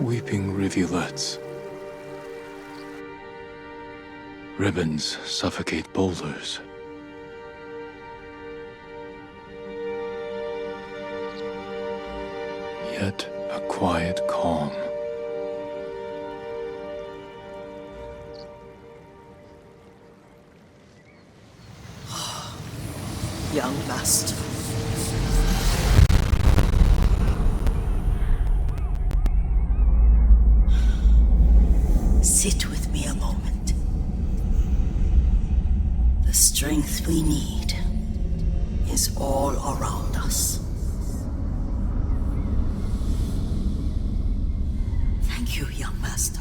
Weeping rivulets. Ribbons suffocate boulders. Yet a quiet calm. Young master. Sit with me a moment. The strength we need is all around us. Thank you, young master.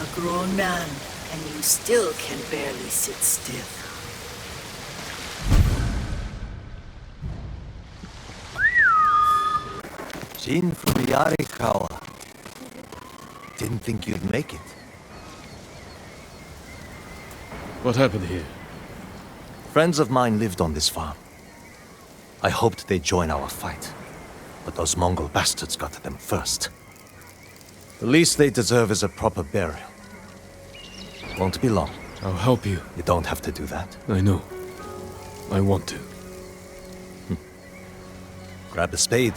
A grown man, and you still can barely sit still. Jin from Yarikawa. Didn't think you'd make it. What happened here? Friends of mine lived on this farm. I hoped they'd join our fight, but those Mongol bastards got to them first. The least they deserve is a proper burial. Won't be long. I'll help you. You don't have to do that. I know. I want to. Grab the spade.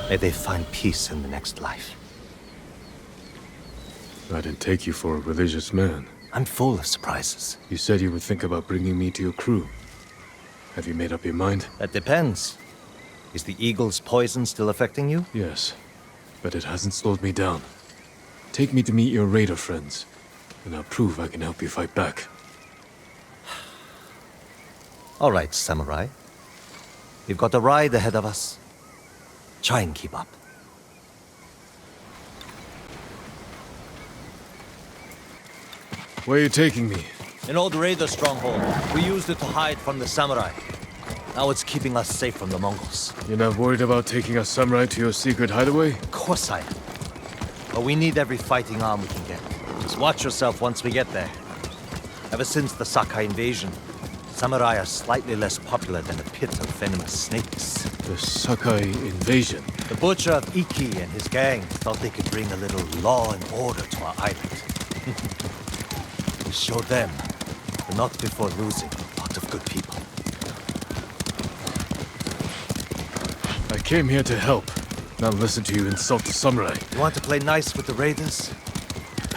May they find peace in the next life. I didn't take you for a religious man. I'm full of surprises. You said you would think about bringing me to your crew. Have you made up your mind? That depends. Is the eagle's poison still affecting you? Yes, but it hasn't slowed me down. Take me to meet your raider friends, and I'll prove I can help you fight back. All right, samurai. We've got a ride ahead of us. Try and keep up. Where are you taking me? An old raider stronghold. We used it to hide from the samurai. Now it's keeping us safe from the Mongols. You're not worried about taking a samurai to your secret hideaway? Of course I am. But we need every fighting arm we can get. Just watch yourself once we get there. Ever since the Sakai invasion, samurai are slightly less popular than a pit of venomous snakes. The Sakai invasion? The butcher of Iki and his gang thought they could bring a little law and order to our island. We showed them, but not before losing a lot of good people. I came here to help, not listen to you insult the samurai. You want to play nice with the raiders?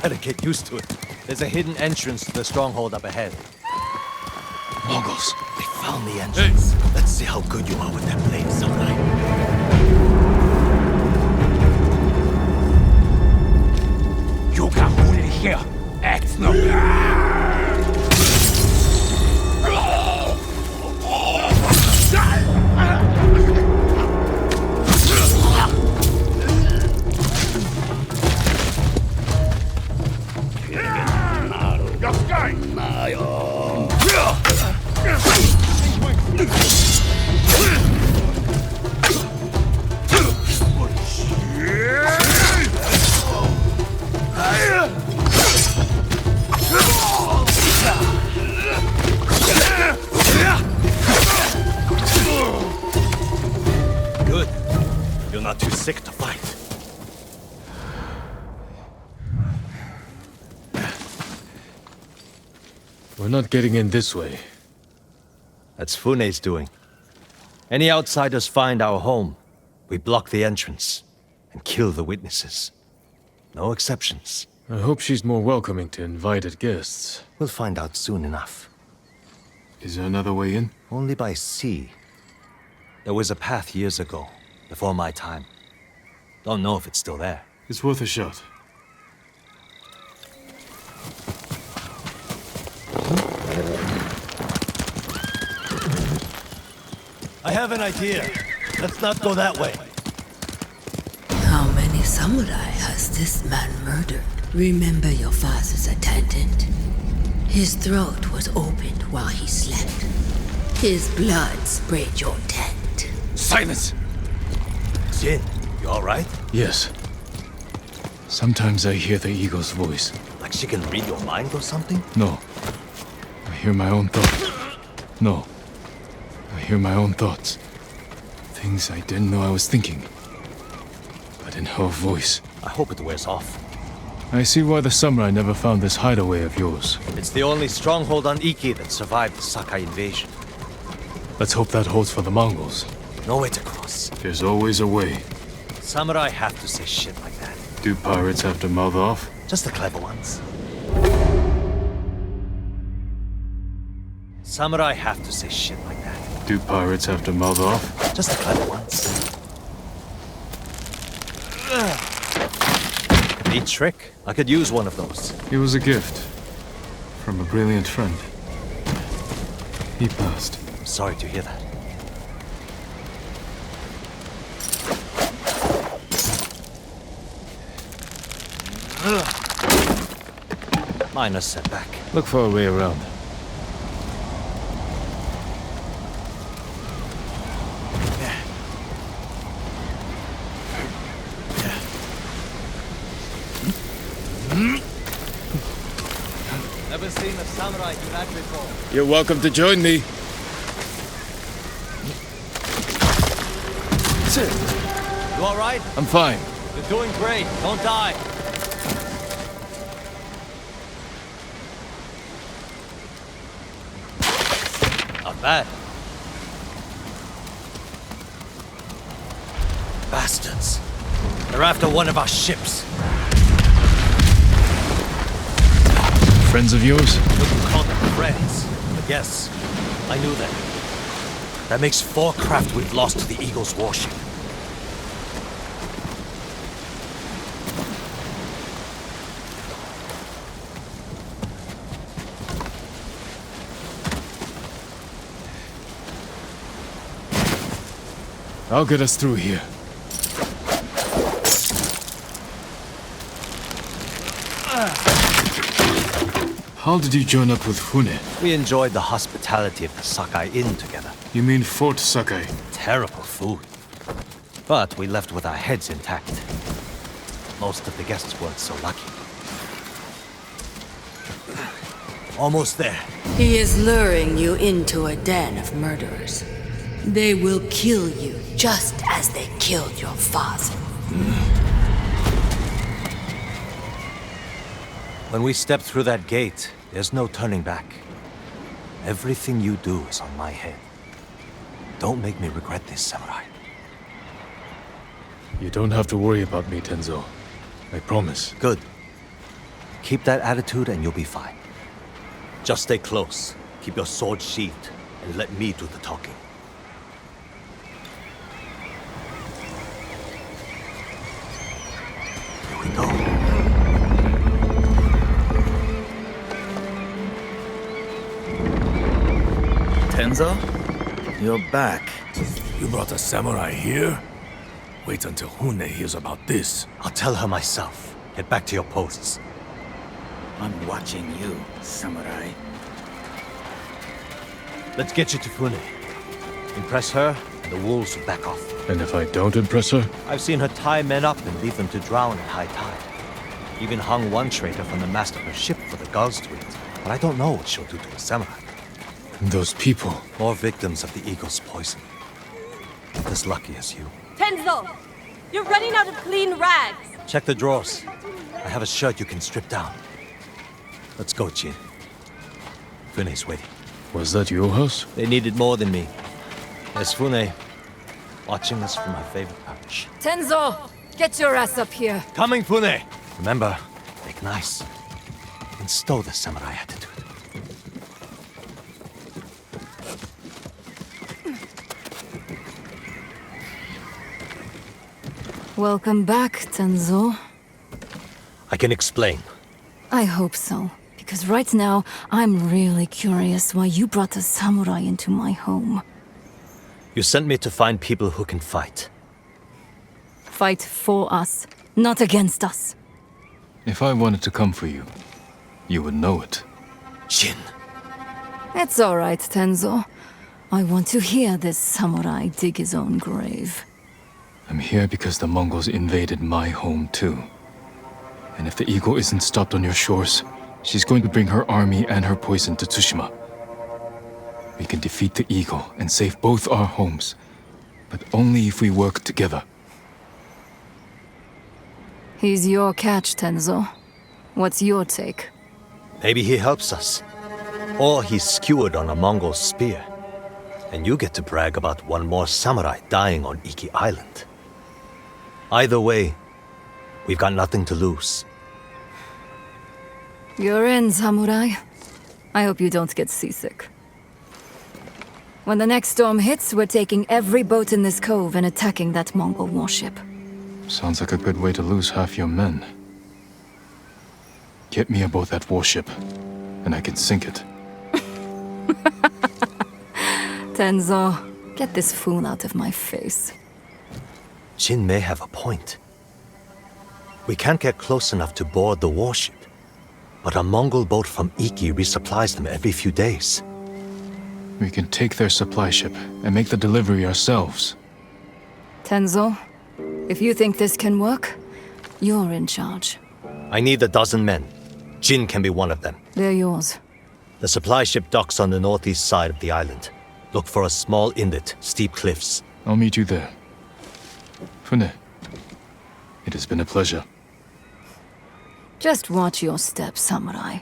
Better get used to it. There's a hidden entrance to the stronghold up ahead. Mongols! We found the entrance. Hey. Let's see how good you are with that blade, samurai. You can hold it here. Act now. Good. You're not too sick to fight. We're not getting in this way. That's Fune's doing. Any outsiders find our home, we block the entrance and kill the witnesses. No exceptions. I hope she's more welcoming to invited guests. We'll find out soon enough. Is there another way in? Only by sea. There was a path years ago, before my time. Don't know if it's still there. It's worth a shot. I have an idea. Let's not go that way. How many samurai has this man murdered? Remember your father's attendant? His throat was opened while he slept. His blood sprayed your tent. Silence! Jin, you alright? Yes. Sometimes I hear the eagle's voice. Like she can read your mind or something? No. I hear my own thoughts. No. I hear my own thoughts. Things I didn't know I was thinking. But in her voice. I hope it wears off. I see why the samurai never found this hideaway of yours. It's the only stronghold on Iki that survived the Sakai invasion. Let's hope that holds for the Mongols. No way to cross. There's always a way. Samurai have to say shit like that. Do pirates have to mouth off? Just the clever ones. Samurai have to say shit like that. Do pirates have to mouth off? Just the clever ones. Neat trick. I could use one of those. It was a gift. From a brilliant friend. He passed. I'm sorry to hear that. Minor setback. Look for a way around. Never seen a samurai do that before. You're welcome to join me. You alright? I'm fine. You're doing great. Don't die. Not bad. Bastards. They're after one of our ships. Friends of yours? Wouldn't call them friends, but yes, I knew them. That makes 4 craft we've lost to the Eagle's warship. I'll get us through here. How did you join up with Fune? We enjoyed the hospitality of the Sakai Inn together. You mean Fort Sakai? Terrible food. But we left with our heads intact. Most of the guests weren't so lucky. Almost there. He is luring you into a den of murderers. They will kill you just as they killed your father. When we step through that gate, there's no turning back. Everything you do is on my head. Don't make me regret this, Samurai. You don't have to worry about me, Tenzo. I promise. Good. Keep that attitude and you'll be fine. Just stay close, keep your sword sheathed, and let me do the talking. Here we go. Tenzo? You're back. You brought a samurai here? Wait until Hune hears about this. I'll tell her myself. Get back to your posts. I'm watching you, samurai. Let's get you to Fune. Impress her, and the wolves will back off. And if I don't impress her? I've seen her tie men up and leave them to drown at high tide. Even hung one traitor from the mast of her ship for the gulls to eat. But I don't know what she'll do to a samurai. And those people. More victims of the eagle's poison. Not as lucky as you. Tenzo! You're running out of clean rags! Check the drawers. I have a shirt you can strip down. Let's go, Jin. Fune's waiting. Was that your house? They needed more than me. There's Fune, watching us from her favorite perch. Tenzo! Get your ass up here. Coming, Fune! Remember, make nice. And stow the samurai attitude. Welcome back, Tenzo. I can explain. I hope so. Because right now, I'm really curious why you brought a samurai into my home. You sent me to find people who can fight. Fight for us, not against us. If I wanted to come for you, you would know it. Jin. It's all right, Tenzo. I want to hear this samurai dig his own grave. I'm here because the Mongols invaded my home too. And if the eagle isn't stopped on your shores, she's going to bring her army and her poison to Tsushima. We can defeat the eagle and save both our homes, but only if we work together. He's your catch, Tenzo. What's your take? Maybe he helps us. Or he's skewered on a Mongol spear. And you get to brag about one more samurai dying on Iki Island. Either way, we've got nothing to lose. You're in, samurai. I hope you don't get seasick. When the next storm hits, we're taking every boat in this cove and attacking that Mongol warship. Sounds like a good way to lose half your men. Get me aboard that warship, and I can sink it. Tenzo, get this fool out of my face. Jin may have a point. We can't get close enough to board the warship, but a Mongol boat from Iki resupplies them every few days. We can take their supply ship and make the delivery ourselves. Tenzo, if you think this can work, you're in charge. I need 12 men. Jin can be one of them. They're yours. The supply ship docks on the northeast side of the island. Look for a small inlet, steep cliffs. I'll meet you there. Fune, it has been a pleasure. Just watch your step, samurai.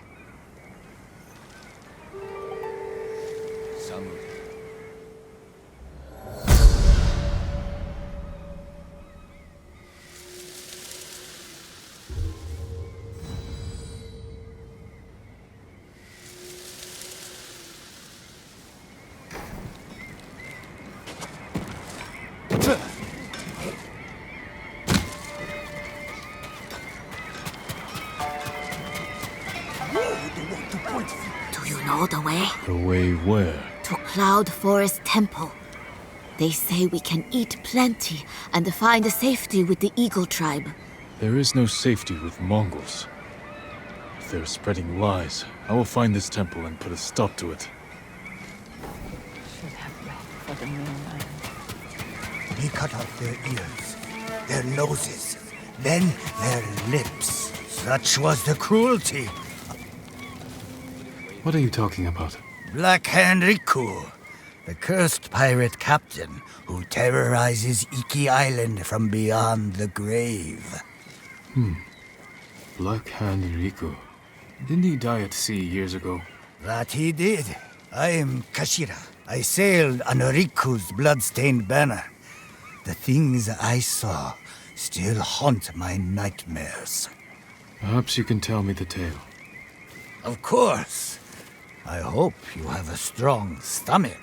Do you know the way? The way where? To Cloud Forest Temple. They say we can eat plenty and find safety with the Eagle tribe. There is no safety with Mongols. If they're spreading lies, I will find this temple and put a stop to it. He cut off their ears, their noses, then their lips. Such was the cruelty. What are you talking about? Black Hand Riku, the cursed pirate captain who terrorizes Iki Island from beyond the grave. Black Hand Riku. Didn't he die at sea years ago? That he did. I am Kashira. I sailed under Riku's blood-stained banner. The things I saw still haunt my nightmares. Perhaps you can tell me the tale. Of course. I hope you have a strong stomach.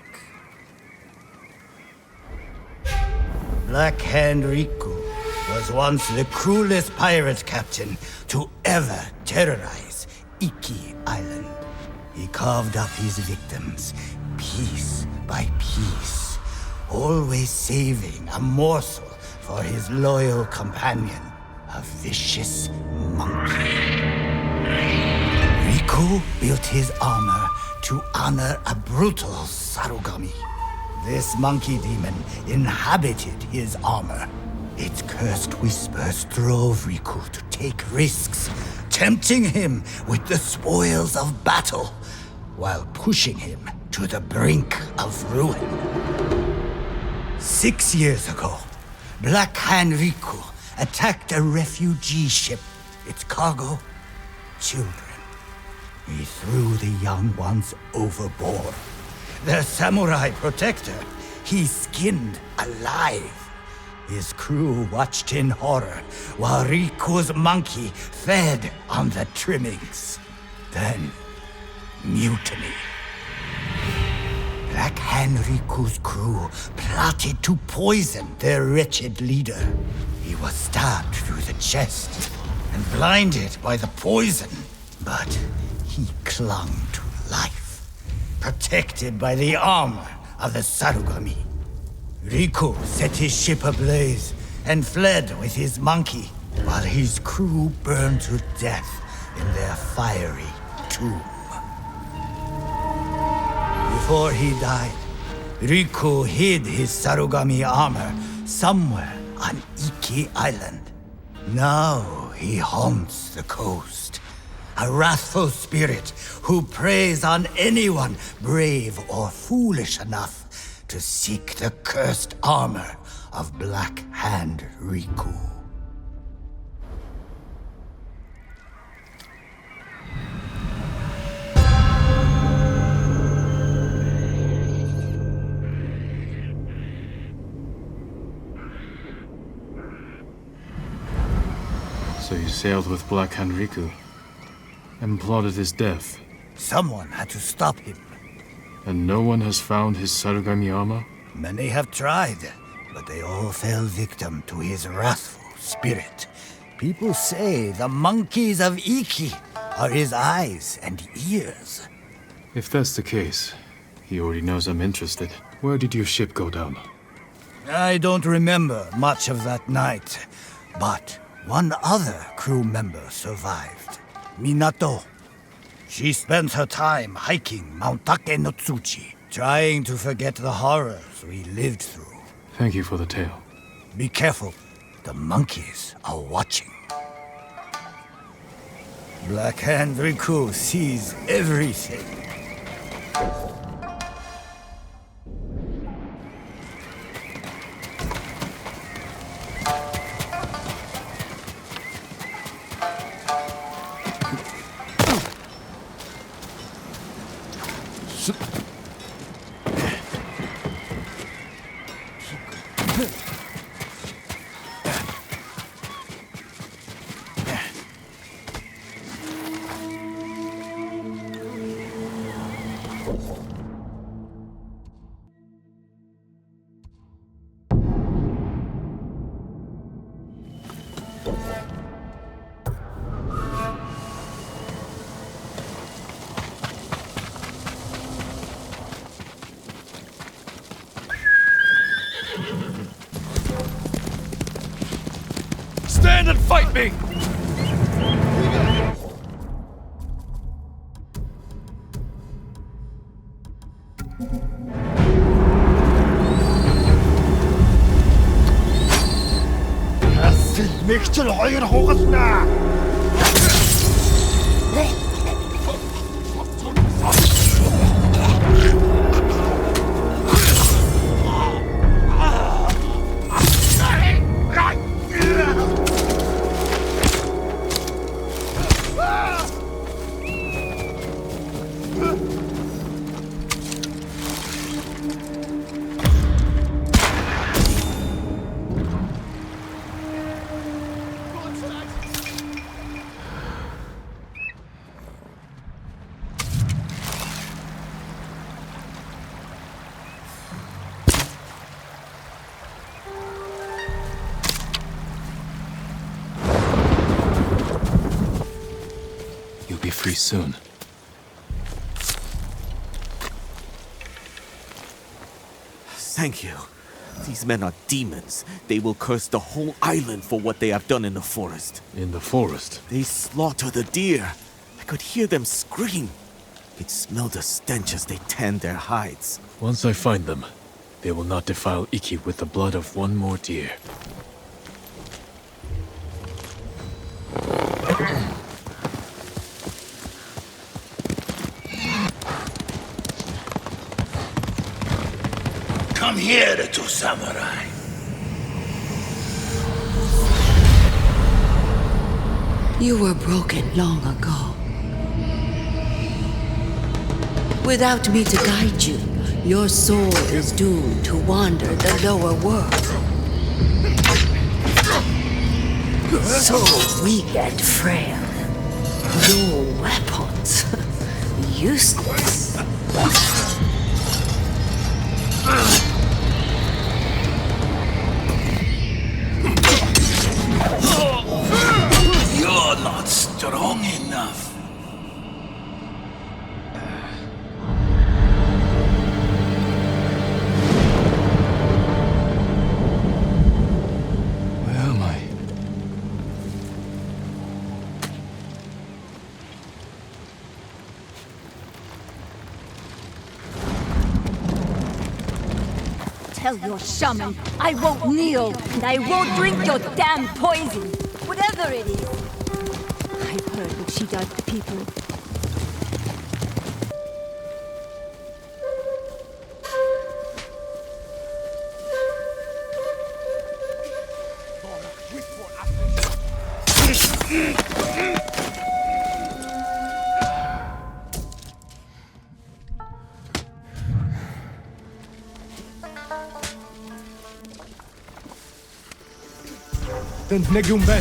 Black Hand Riku was once the cruelest pirate captain to ever terrorize Iki Island. He carved up his victims, piece by piece, always saving a morsel for his loyal companion, a vicious monkey. Riku built his armor to honor a brutal Sarugami. This monkey demon inhabited his armor. Its cursed whispers drove Riku to take risks, tempting him with the spoils of battle, while pushing him to the brink of ruin. 6 years ago, Black Hand Riku attacked a refugee ship. Its cargo, children. He threw the young ones overboard. The samurai protector, he skinned alive. His crew watched in horror while Riku's monkey fed on the trimmings. Then, mutiny. Black Hand Riku's crew plotted to poison their wretched leader. He was stabbed through the chest and blinded by the poison, but he clung to life, protected by the armor of the Sarugami. Riku set his ship ablaze and fled with his monkey, while his crew burned to death in their fiery tomb. Before he died, Riku hid his Sarugami armor somewhere on Iki Island. Now he haunts the coast, a wrathful spirit who preys on anyone brave or foolish enough to seek the cursed armor of Black Hand Riku. So you sailed with Black Hand Riku and plotted his death. Someone had to stop him. And no one has found his Sarugami armor? Many have tried, but they all fell victim to his wrathful spirit. People say the monkeys of Iki are his eyes and ears. If that's the case, he already knows I'm interested. Where did your ship go down? I don't remember much of that night, but one other crew member survived. Minato. She spent her time hiking Mount Take no Tsuchi, trying to forget the horrors we lived through. Thank you for the tale. Be careful. The monkeys are watching. Black Hand Riku sees everything. Stand and fight me! Mixture хоёр хугаснаа. Be free soon. Thank you. These men are demons. They will curse the whole island for what they have done in the forest. In the forest? They slaughter the deer. I could hear them scream. Could smell the stench as they tanned their hides. Once I find them, they will not defile Iki with the blood of one more deer. Come here, the two samurai. You were broken long ago. Without me to guide you, your soul is doomed to wander the lower world. So weak and frail. No weapons. Useless. You're not strong enough. Where am I? Tell your shaman I won't kneel and I won't drink your damn poison. Whatever it is. I've heard what she does to people. Then Negumbe.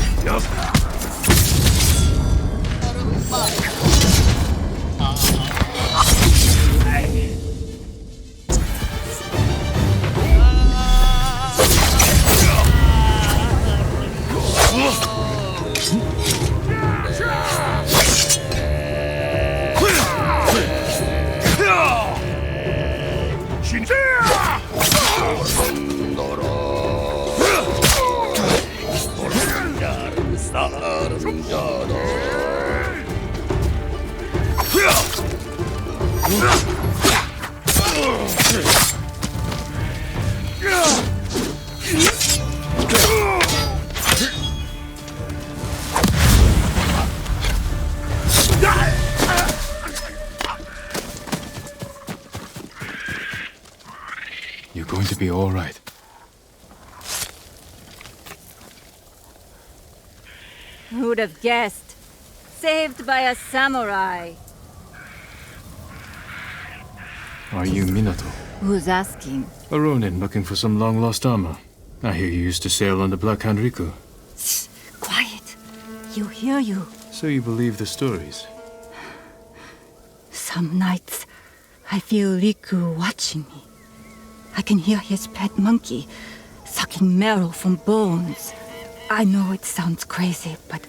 You're going to be all right. Who'd have guessed? Saved by a samurai. Are you Minato? Who's asking? A Ronin looking for some long-lost armor. I hear you used to sail on the Black Hand Riku. Shh, quiet. He'll hear you. So you believe the stories? Some nights, I feel Riku watching me. I can hear his pet monkey sucking marrow from bones. I know it sounds crazy, but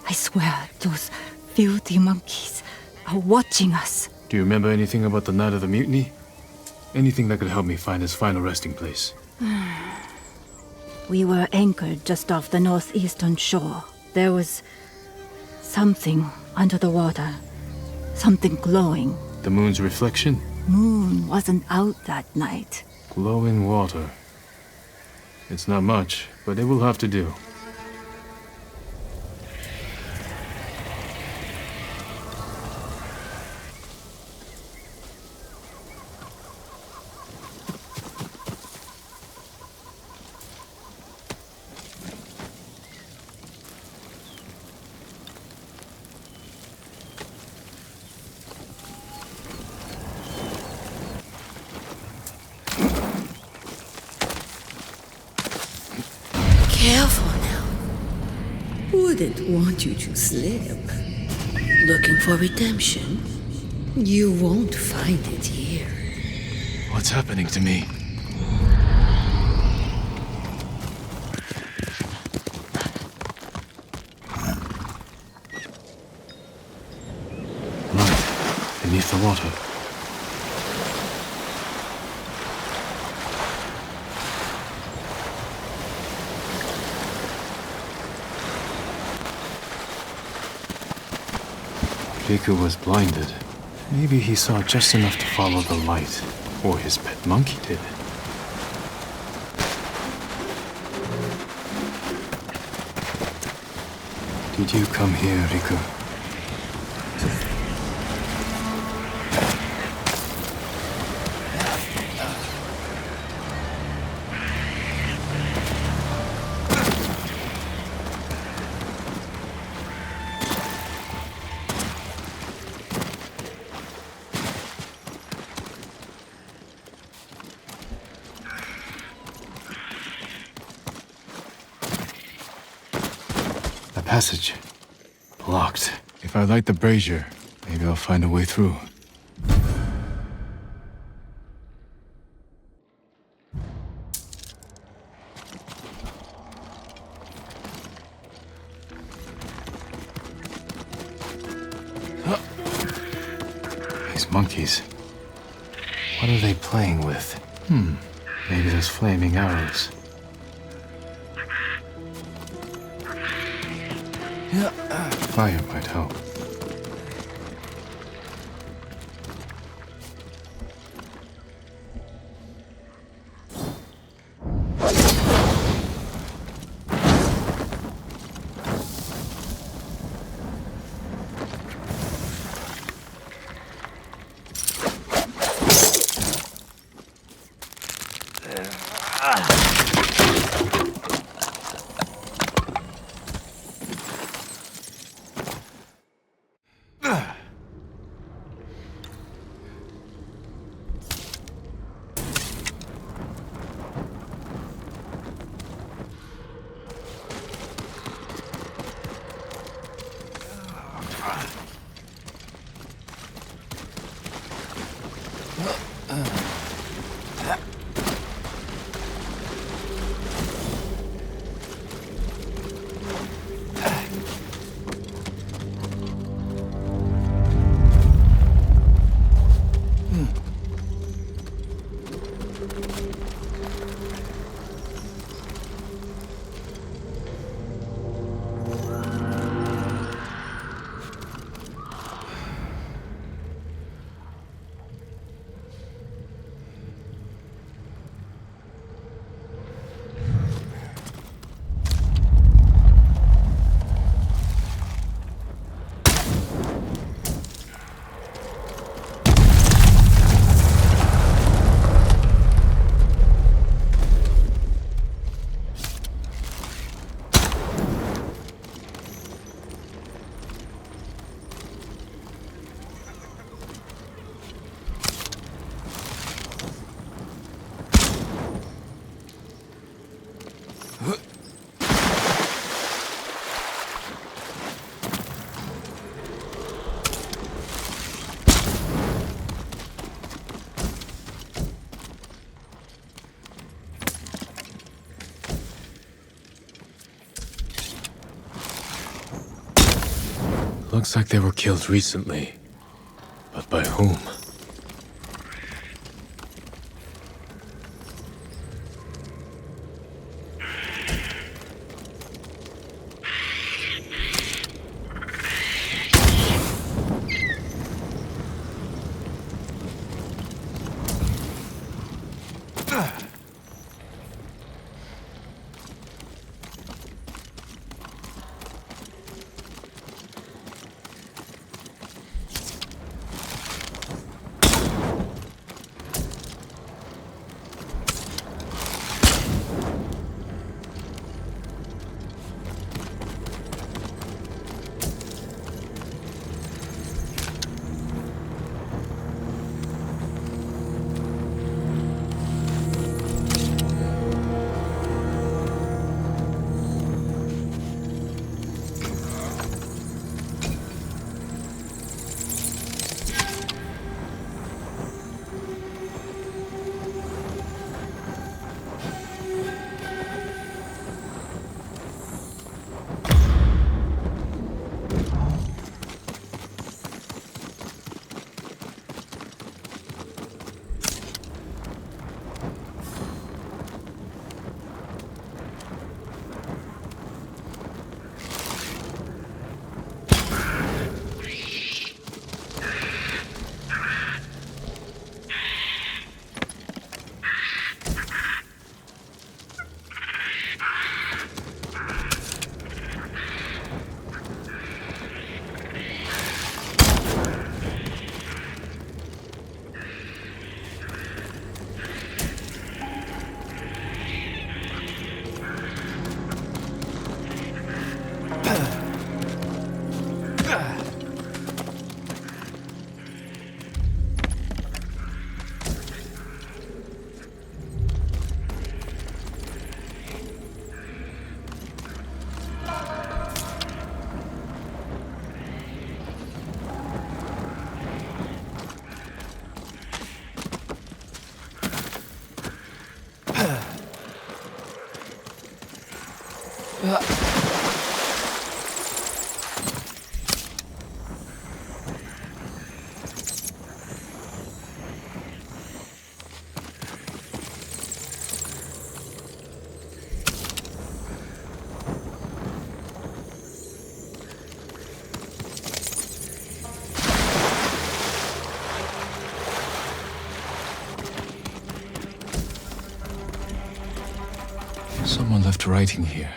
I swear those filthy monkeys are watching us. Do you remember anything about the night of the mutiny? Anything that could help me find his final resting place? We were anchored just off the northeastern shore. There was something under the water. Something glowing. The moon's reflection? Moon wasn't out that night. Glowing water. It's not much, but it will have to do. Careful now. Wouldn't want you to slip. Looking for redemption? You won't find it here. What's happening to me? Light beneath the water. Riku was blinded. Maybe he saw just enough to follow the light, or his pet monkey did. Did you come here, Riku? passage. Locked. If I light the brazier, maybe I'll find a way through. These monkeys. What are they playing with? Maybe those flaming arrows. Fire might help. Looks like they were killed recently. But by whom? Someone left writing here.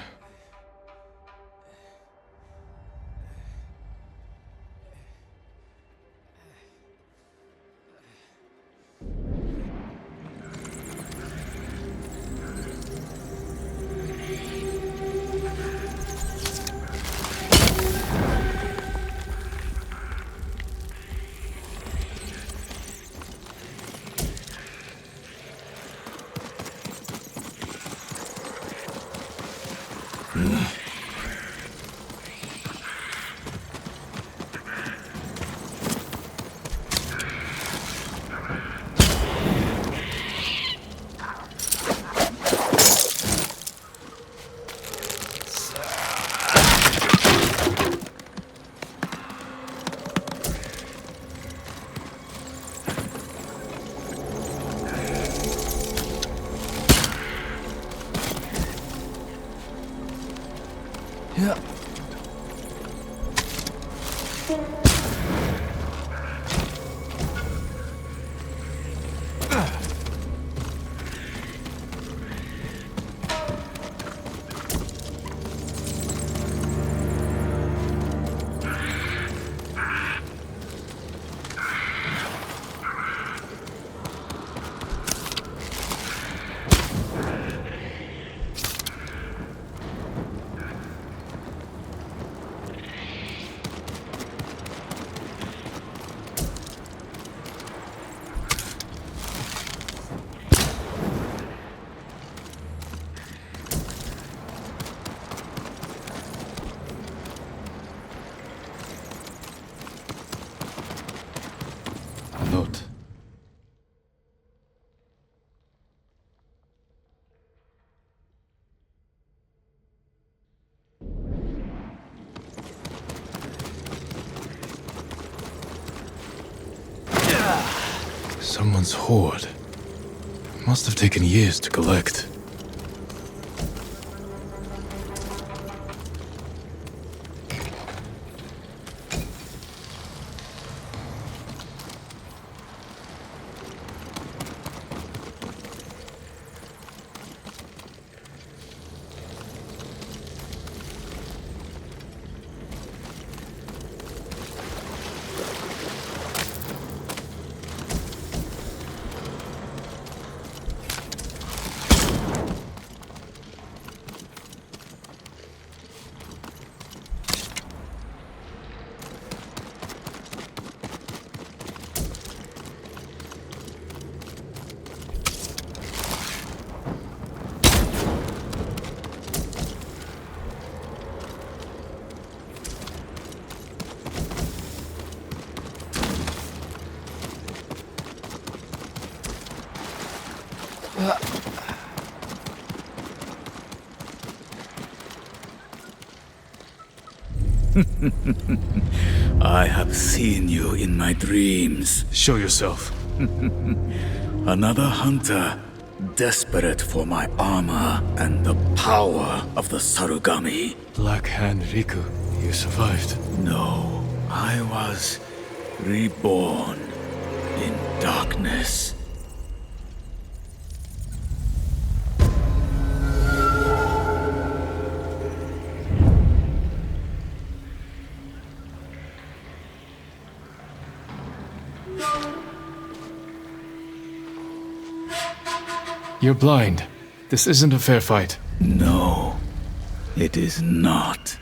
Note. Someone's hoard. Must have taken years to collect. I have seen you in my dreams. Show yourself. Another hunter, desperate for my armor and the power of the Sarugami. Black Hand Riku, you survived. No, I was reborn in darkness. You're blind. This isn't a fair fight. No, it is not.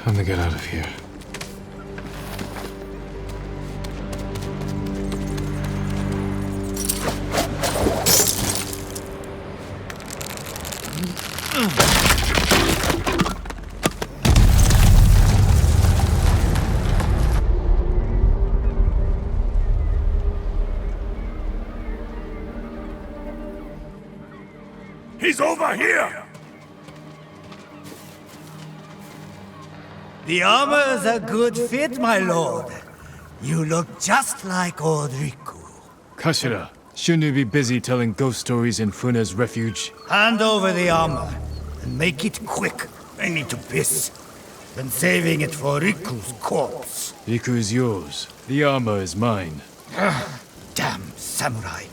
Time to get out of here. He's over here! The armor is a good fit, my lord. You look just like old Riku. Kashira, shouldn't you be busy telling ghost stories in Funa's refuge? Hand over the armor, and make it quick. I need to piss. Been saving it for Riku's corpse. Riku is yours. The armor is mine. Damn samurai.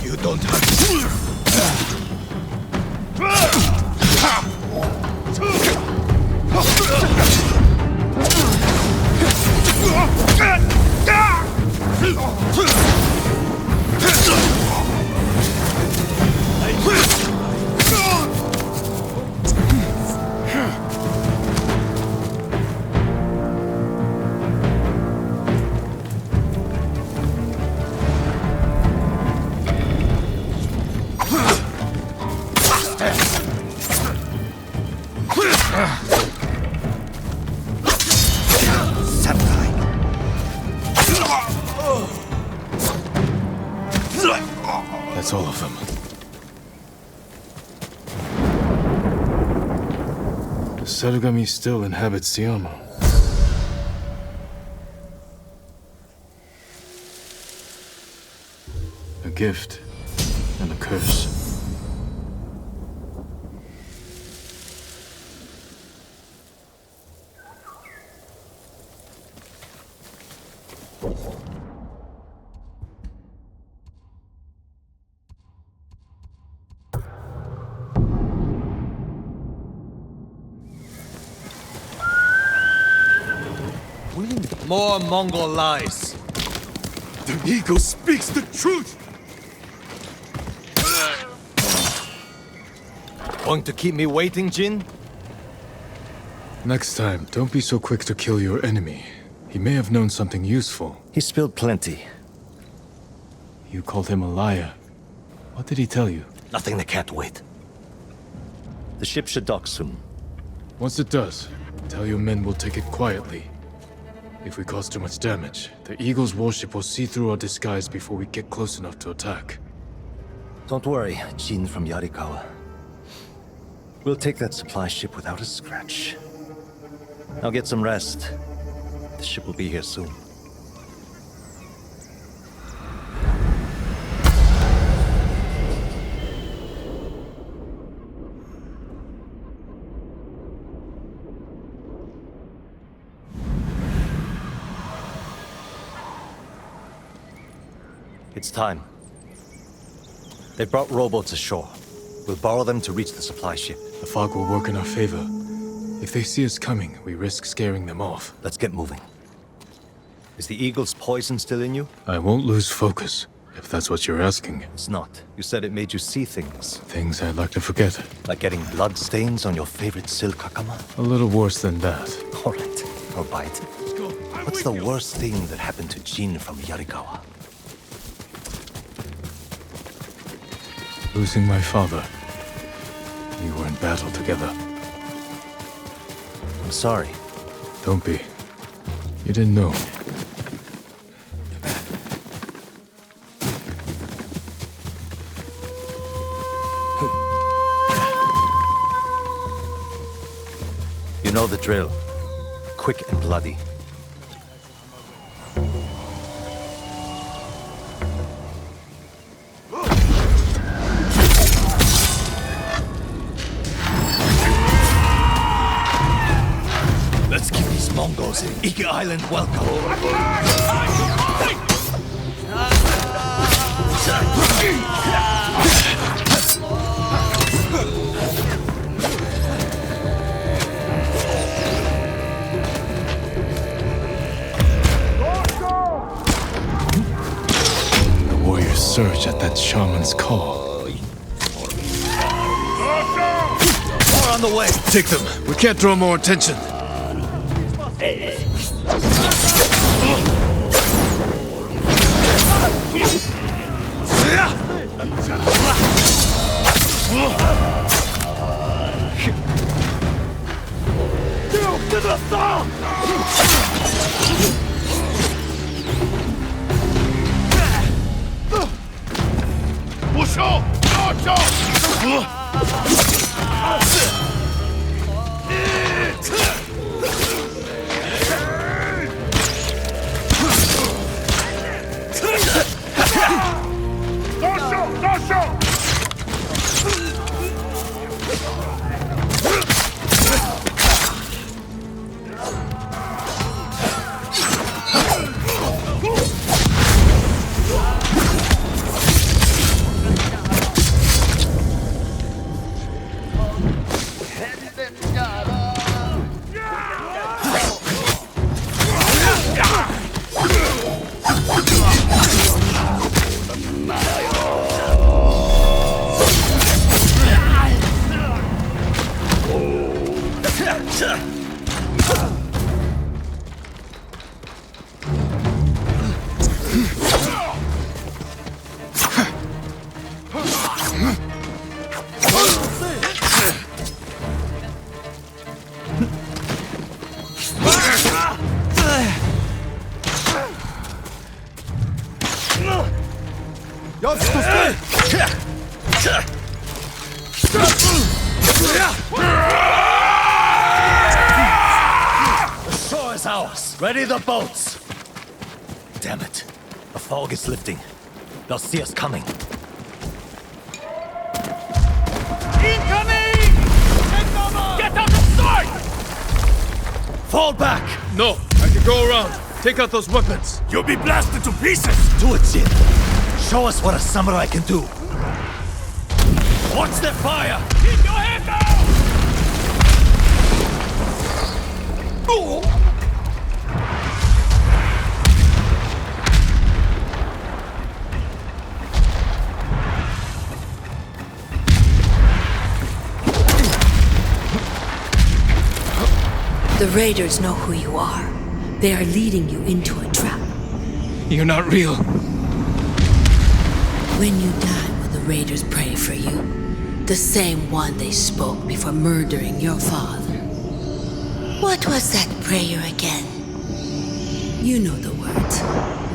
You don't have That's all of them. The Sarugami still inhabits the armor. A gift and a curse. More Mongol lies. The eagle speaks the truth! Going to keep me waiting, Jin? Next time, don't be so quick to kill your enemy. He may have known something useful. He spilled plenty. You called him a liar. What did he tell you? Nothing that can't wait. The ship should dock soon. Once it does, tell your men we'll take it quietly. If we cause too much damage, the Eagle's warship will see through our disguise before we get close enough to attack. Don't worry, Jin from Yarikawa. We'll take that supply ship without a scratch. Now get some rest. The ship will be here soon. It's time. They brought rowboats ashore. We'll borrow them to reach the supply ship. The fog will work in our favor. If they see us coming, we risk scaring them off. Let's get moving. Is the eagle's poison still in you? I won't lose focus, if that's what you're asking. It's not. You said it made you see things. Things I'd like to forget. Like getting blood stains on your favorite silk hakama? A little worse than that. All right, I'll bite. What's the worst thing that happened to Jin from Yarikawa? Losing my father. We were in battle together. I'm sorry. Don't be. You didn't know. You know the drill. Quick and bloody. Let's give these Mongols in Iki Island welcome. The warriors surge at that shaman's call. More on the way. Take them. We can't draw more attention. The shore is ours. Ready the boats. Damn it. The fog is lifting. They'll see us coming. Incoming! Get on the sword! Fall back! No, I can go around. Take out those weapons. You'll be blasted to pieces! Do it, Jin. Show us what a samurai can do. Watch their fire! Keep your head down! The raiders know who you are. They are leading you into a trap. You're not real. When you die, will the raiders pray for you? The same one they spoke before murdering your father. What was that prayer again? You know the words.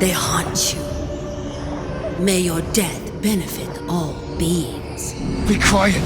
They haunt you. May your death benefit all beings. Be quiet.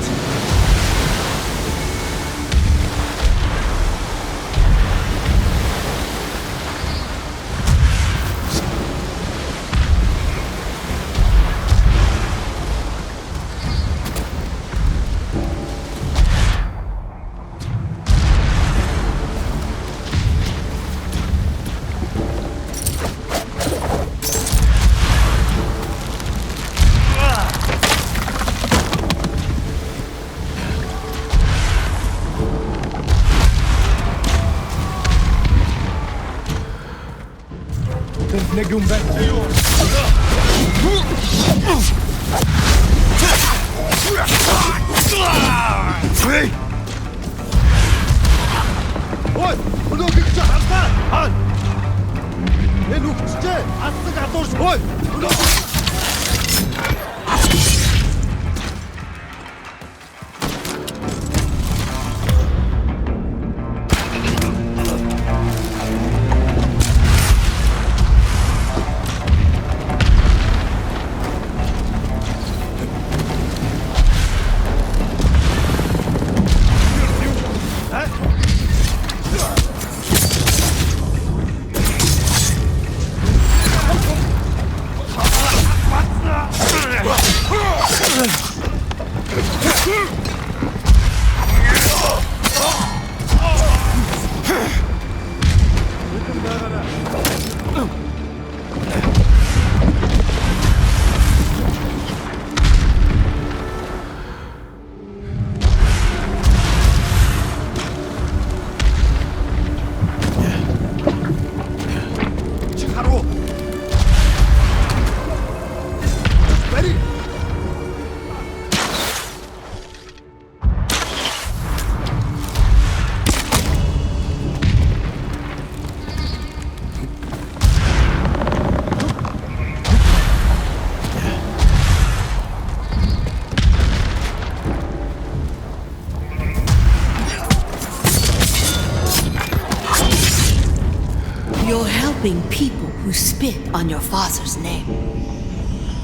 You're helping people who spit on your father's name.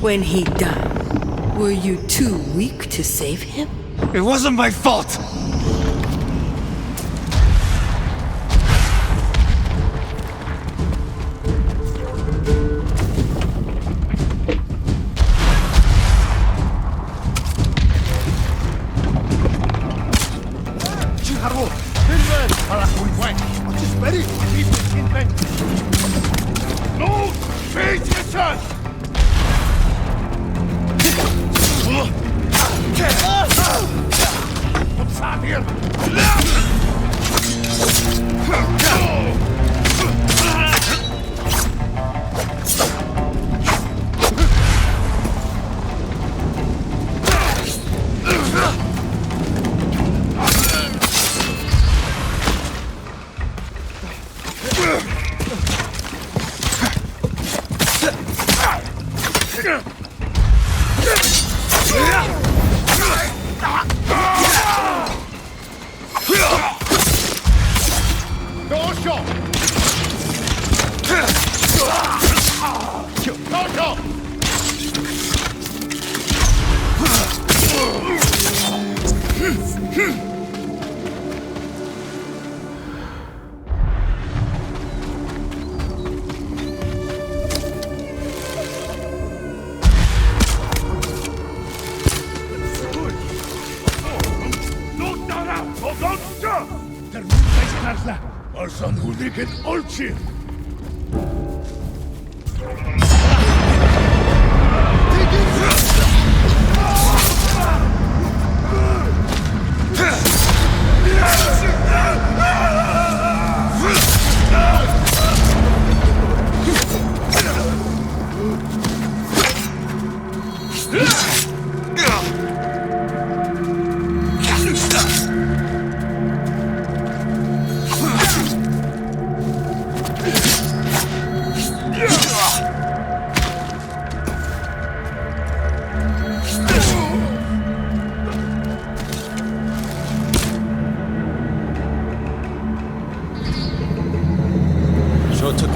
When he died, were you too weak to save him? It wasn't my fault!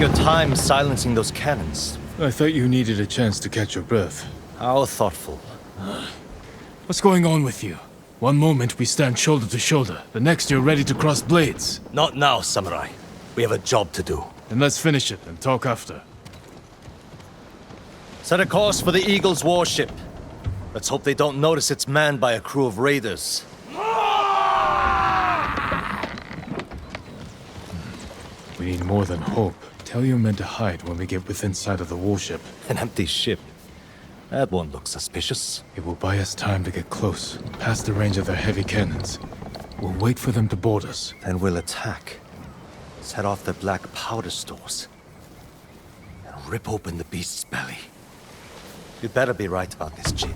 Your time silencing those cannons. I thought you needed a chance to catch your breath. How thoughtful. What's going on with you? One moment we stand shoulder to shoulder, the next you're ready to cross blades. Not now, samurai. We have a job to do. Then let's finish it and talk after. Set a course for the Eagle's warship. Let's hope they don't notice it's manned by a crew of raiders. We need more than hope. Tell your men to hide when we get within sight of the warship. An empty ship. That won't look suspicious. It will buy us time to get close, past the range of their heavy cannons. We'll wait for them to board us. Then we'll attack. Set off their black powder stores. And rip open the beast's belly. You'd better be right about this, Jin.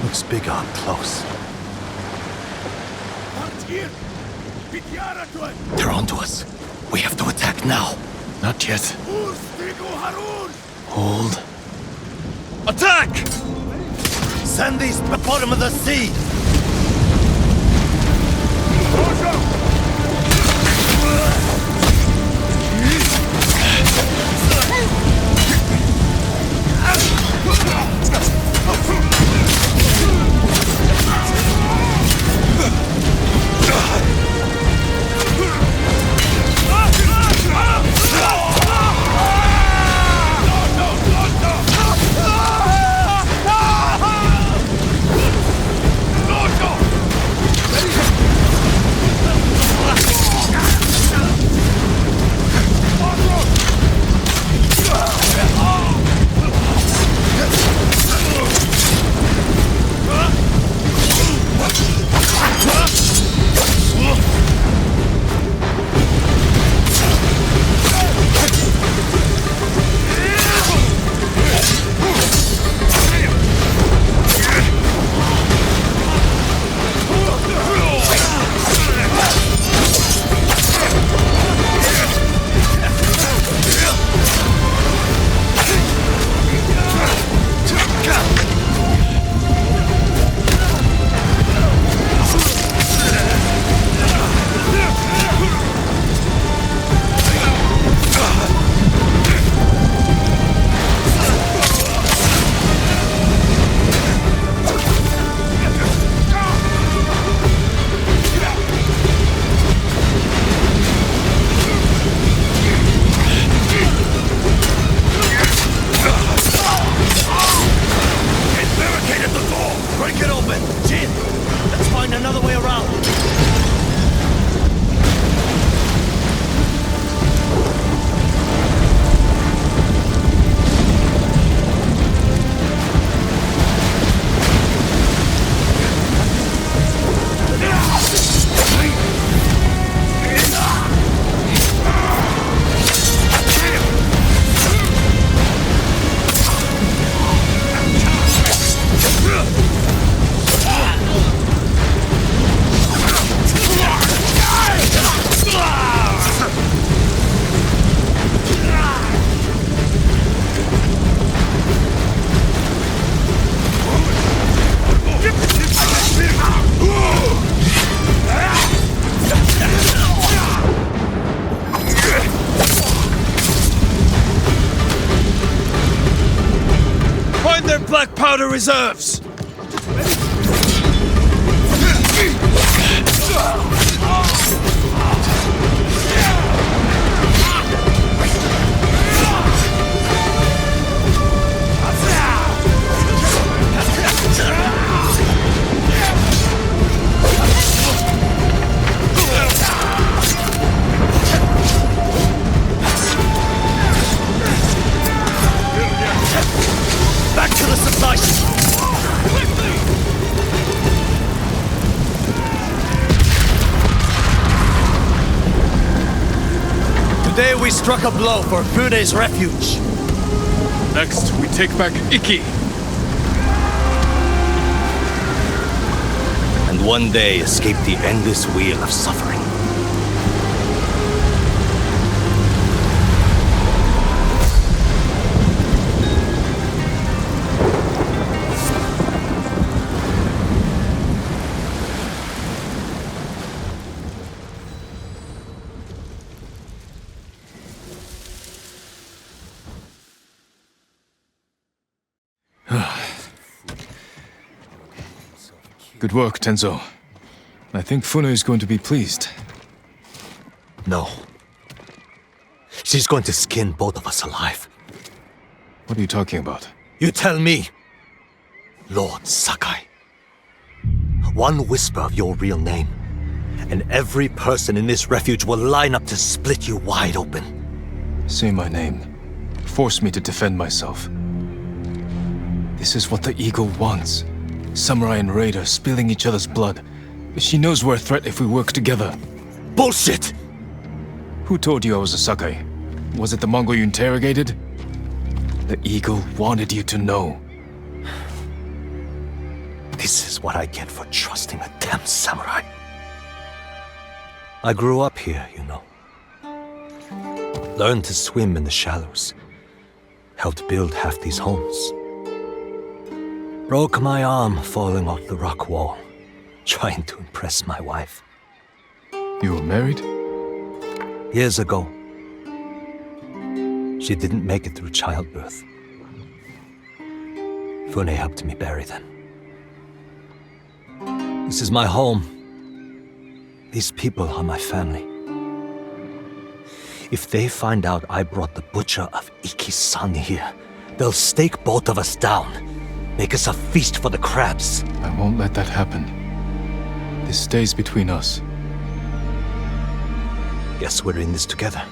Looks bigger up close. They're onto us. We have to attack now. Not yet. Hold. Attack! Send these to the bottom of the sea! Black powder reserves! Back to the supply ship! Today we struck a blow for Fude's refuge. Next, we take back Iki. And one day escape the endless wheel of suffering. Good work, Tenzo. I think Funa is going to be pleased. No. She's going to skin both of us alive. What are you talking about? You tell me, Lord Sakai. one whisper of your real name, and every person in this refuge will line up to split you wide open. Say my name. Force me to defend myself. This is what the Eagle wants. Samurai and Raider spilling each other's blood. She knows we're a threat if we work together. Bullshit! Who told you I was a Sakai? Was it the Mongol you interrogated? The Eagle wanted you to know. This is what I get for trusting a damn samurai. I grew up here, you know. Learned to swim in the shallows. Helped build half these homes. Broke my arm falling off the rock wall, trying to impress my wife. You were married? Years ago. She didn't make it through childbirth. Fune helped me bury them. This is my home. These people are my family. If they find out I brought the butcher of Iki-san here, they'll stake both of us down. Make us a feast for the crabs. I won't let that happen. This stays between us. Guess we're in this together.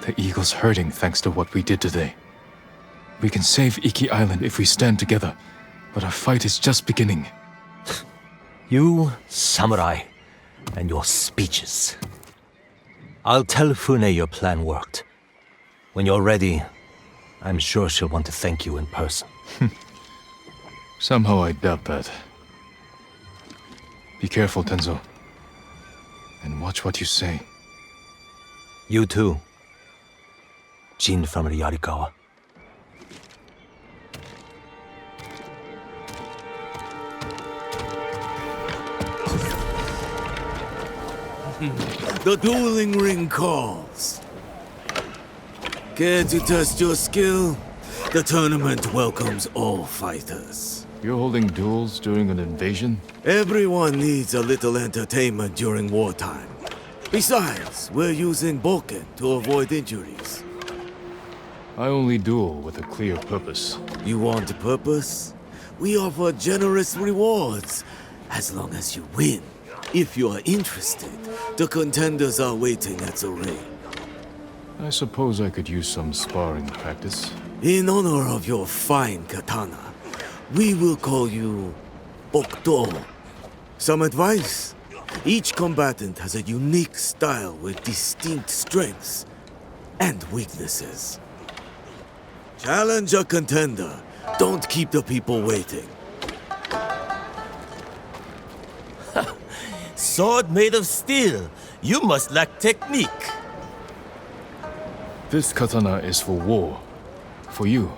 The Eagle's hurting thanks to what we did today. We can save Iki Island if we stand together, but our fight is just beginning. You, samurai, and your speeches. I'll tell Fune your plan worked. When you're ready, I'm sure she'll want to thank you in person. Somehow I doubt that. Be careful, Tenzo. And watch what you say. You too. Jin from Yarikawa. The dueling ring calls. Care to test your skill? The tournament welcomes all fighters. You're holding duels during an invasion? Everyone needs a little entertainment during wartime. Besides, we're using Boken to avoid injuries. I only duel with a clear purpose. You want a purpose? We offer generous rewards, as long as you win. If you are interested, the contenders are waiting at the ring. I suppose I could use some sparring practice. In honor of your fine katana, we will call you Bokdo. Some advice? Each combatant has a unique style with distinct strengths and weaknesses. Challenge a contender. Don't keep the people waiting. Sword made of steel. You must lack technique. This katana is for war. For you,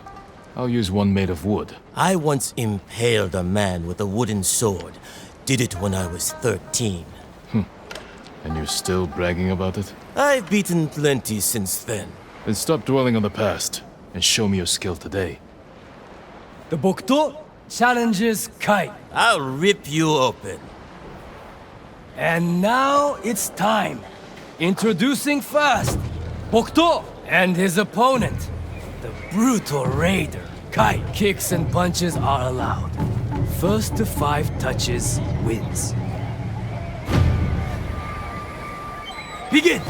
I'll use one made of wood. I once impaled a man with a wooden sword. Did it when I was 13. And you're still bragging about it? I've beaten plenty since then. Then stop dwelling on the past and show me your skill today. The Bokdo challenges Kai. I'll rip you open. And now it's time. Introducing first, Bokdo and his opponent, the brutal raider. Kai. Kicks and punches are allowed. First to 5 touches wins. Begin!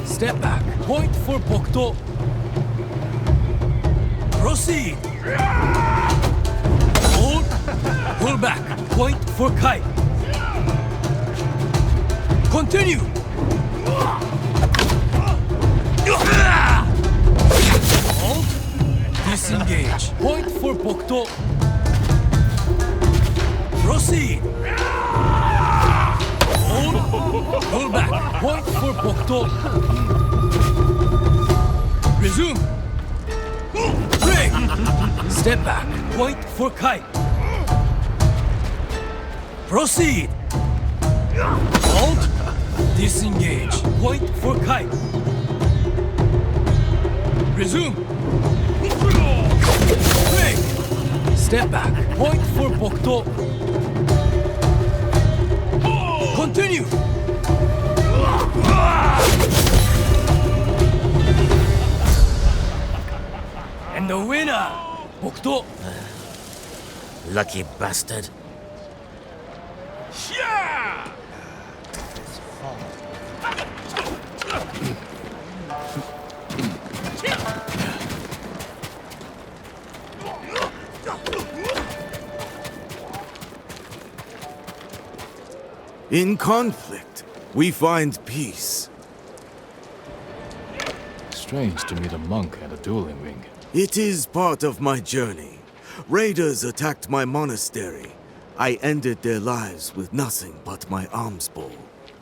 Step back. Point for Bokdo. Proceed. Hold. Pull back. Point for Kai. Continue. Hold. Disengage. Point for Bokdo. Proceed. Hold. Pull back. Point for Bokdo. Resume. Break. Step back. Point for Kai. Proceed. Hold. Disengage. Point for Kai. Resume. Break. Step back. Point for Bokdo. Continue. And the winner Bokto! Lucky bastard. In conflict, we find peace. Strange to meet a monk at a dueling ring. It is part of my journey. Raiders attacked my monastery. I ended their lives with nothing but my alms bowl.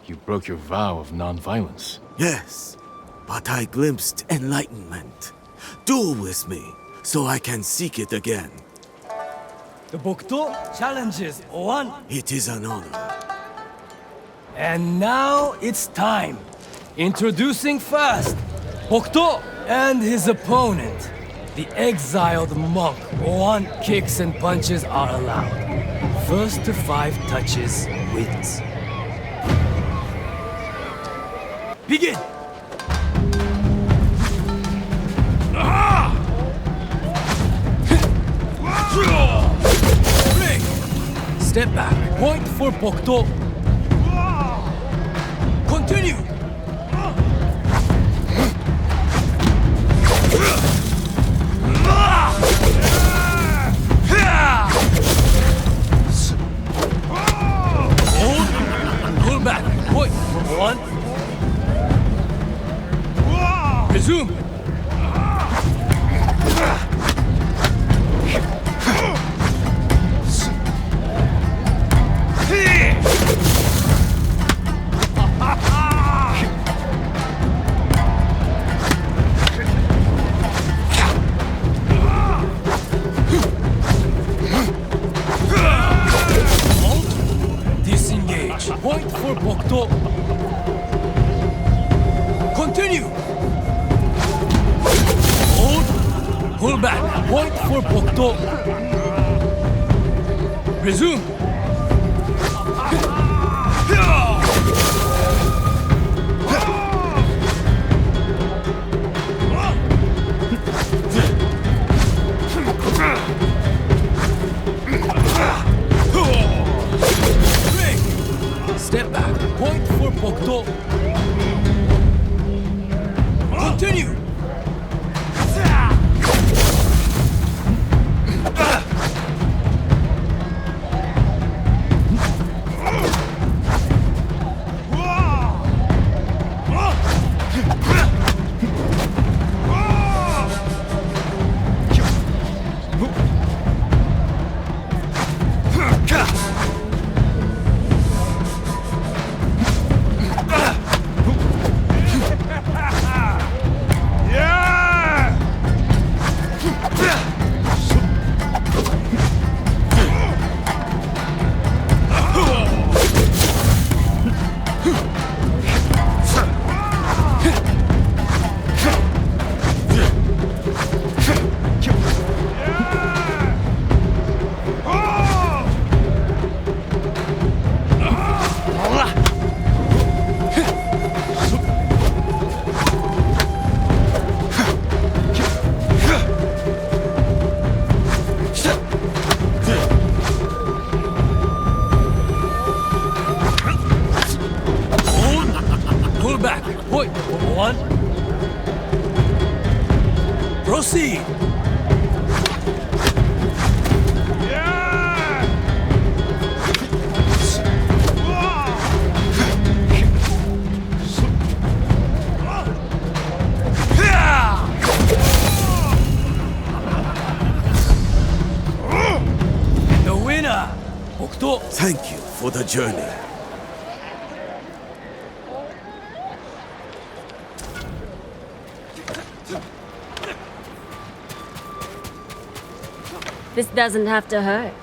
You broke your vow of non-violence. Yes, but I glimpsed enlightenment. Duel with me, so I can seek it again. The Bokto challenges one. It is an honor. And now it's time. Introducing first, Bokto and his opponent. The exiled monk. 1 kicks and punches are allowed. First to 5 touches wins. Begin! Step back. Point for Bokto. Continue! Pull back. Point for 1. Resume. Disengage. Point for Bokto. Continue. Hold. Pull back. Point for Bokto. Resume. Step back. Point for Bokto. Continue. Point for 1. Proceed. The winner, Bokto. Thank you for the journey. This doesn't have to hurt.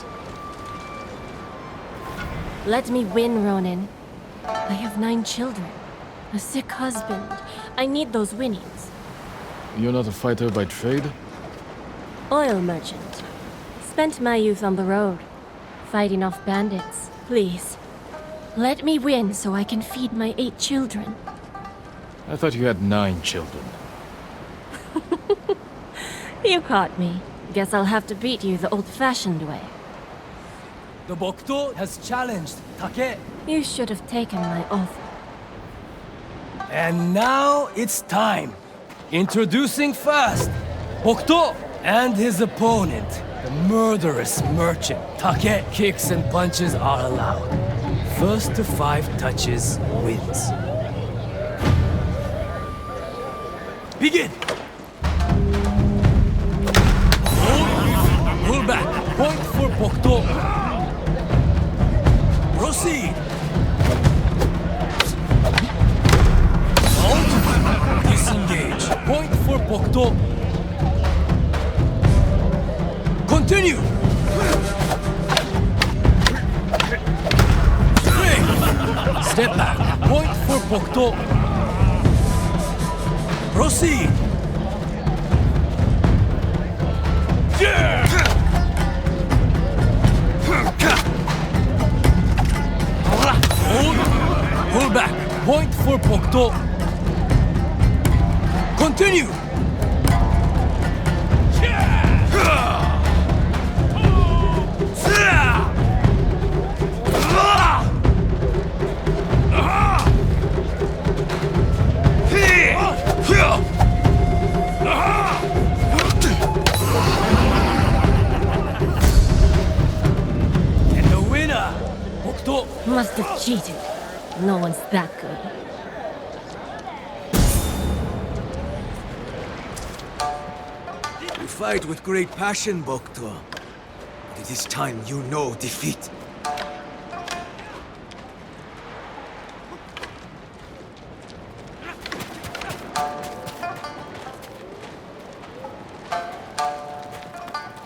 Let me win, Ronin. I have 9 children, a sick husband. I need those winnings. You're not a fighter by trade? Oil merchant. Spent my youth on the road, fighting off bandits. Please, let me win so I can feed my 8 children. I thought you had 9 children. You caught me. Guess I'll have to beat you the old-fashioned way. The Bokto has challenged Take. You should have taken my offer. And now it's time. Introducing first, Bokto and his opponent, the murderous merchant. Take kicks and punches are allowed. First to 5 touches wins. Begin! Pull back. Point for Bokto. Proceed. Mount. Disengage. Point for Bokto. Continue. Spring. Step back. Point for Bokto. Proceed. Hold. Pull back. Point for Bokto. Continue. And the winner, Bokto. Must have cheated. No one's that good. You fight with great passion, Bokto. But it is time you know defeat.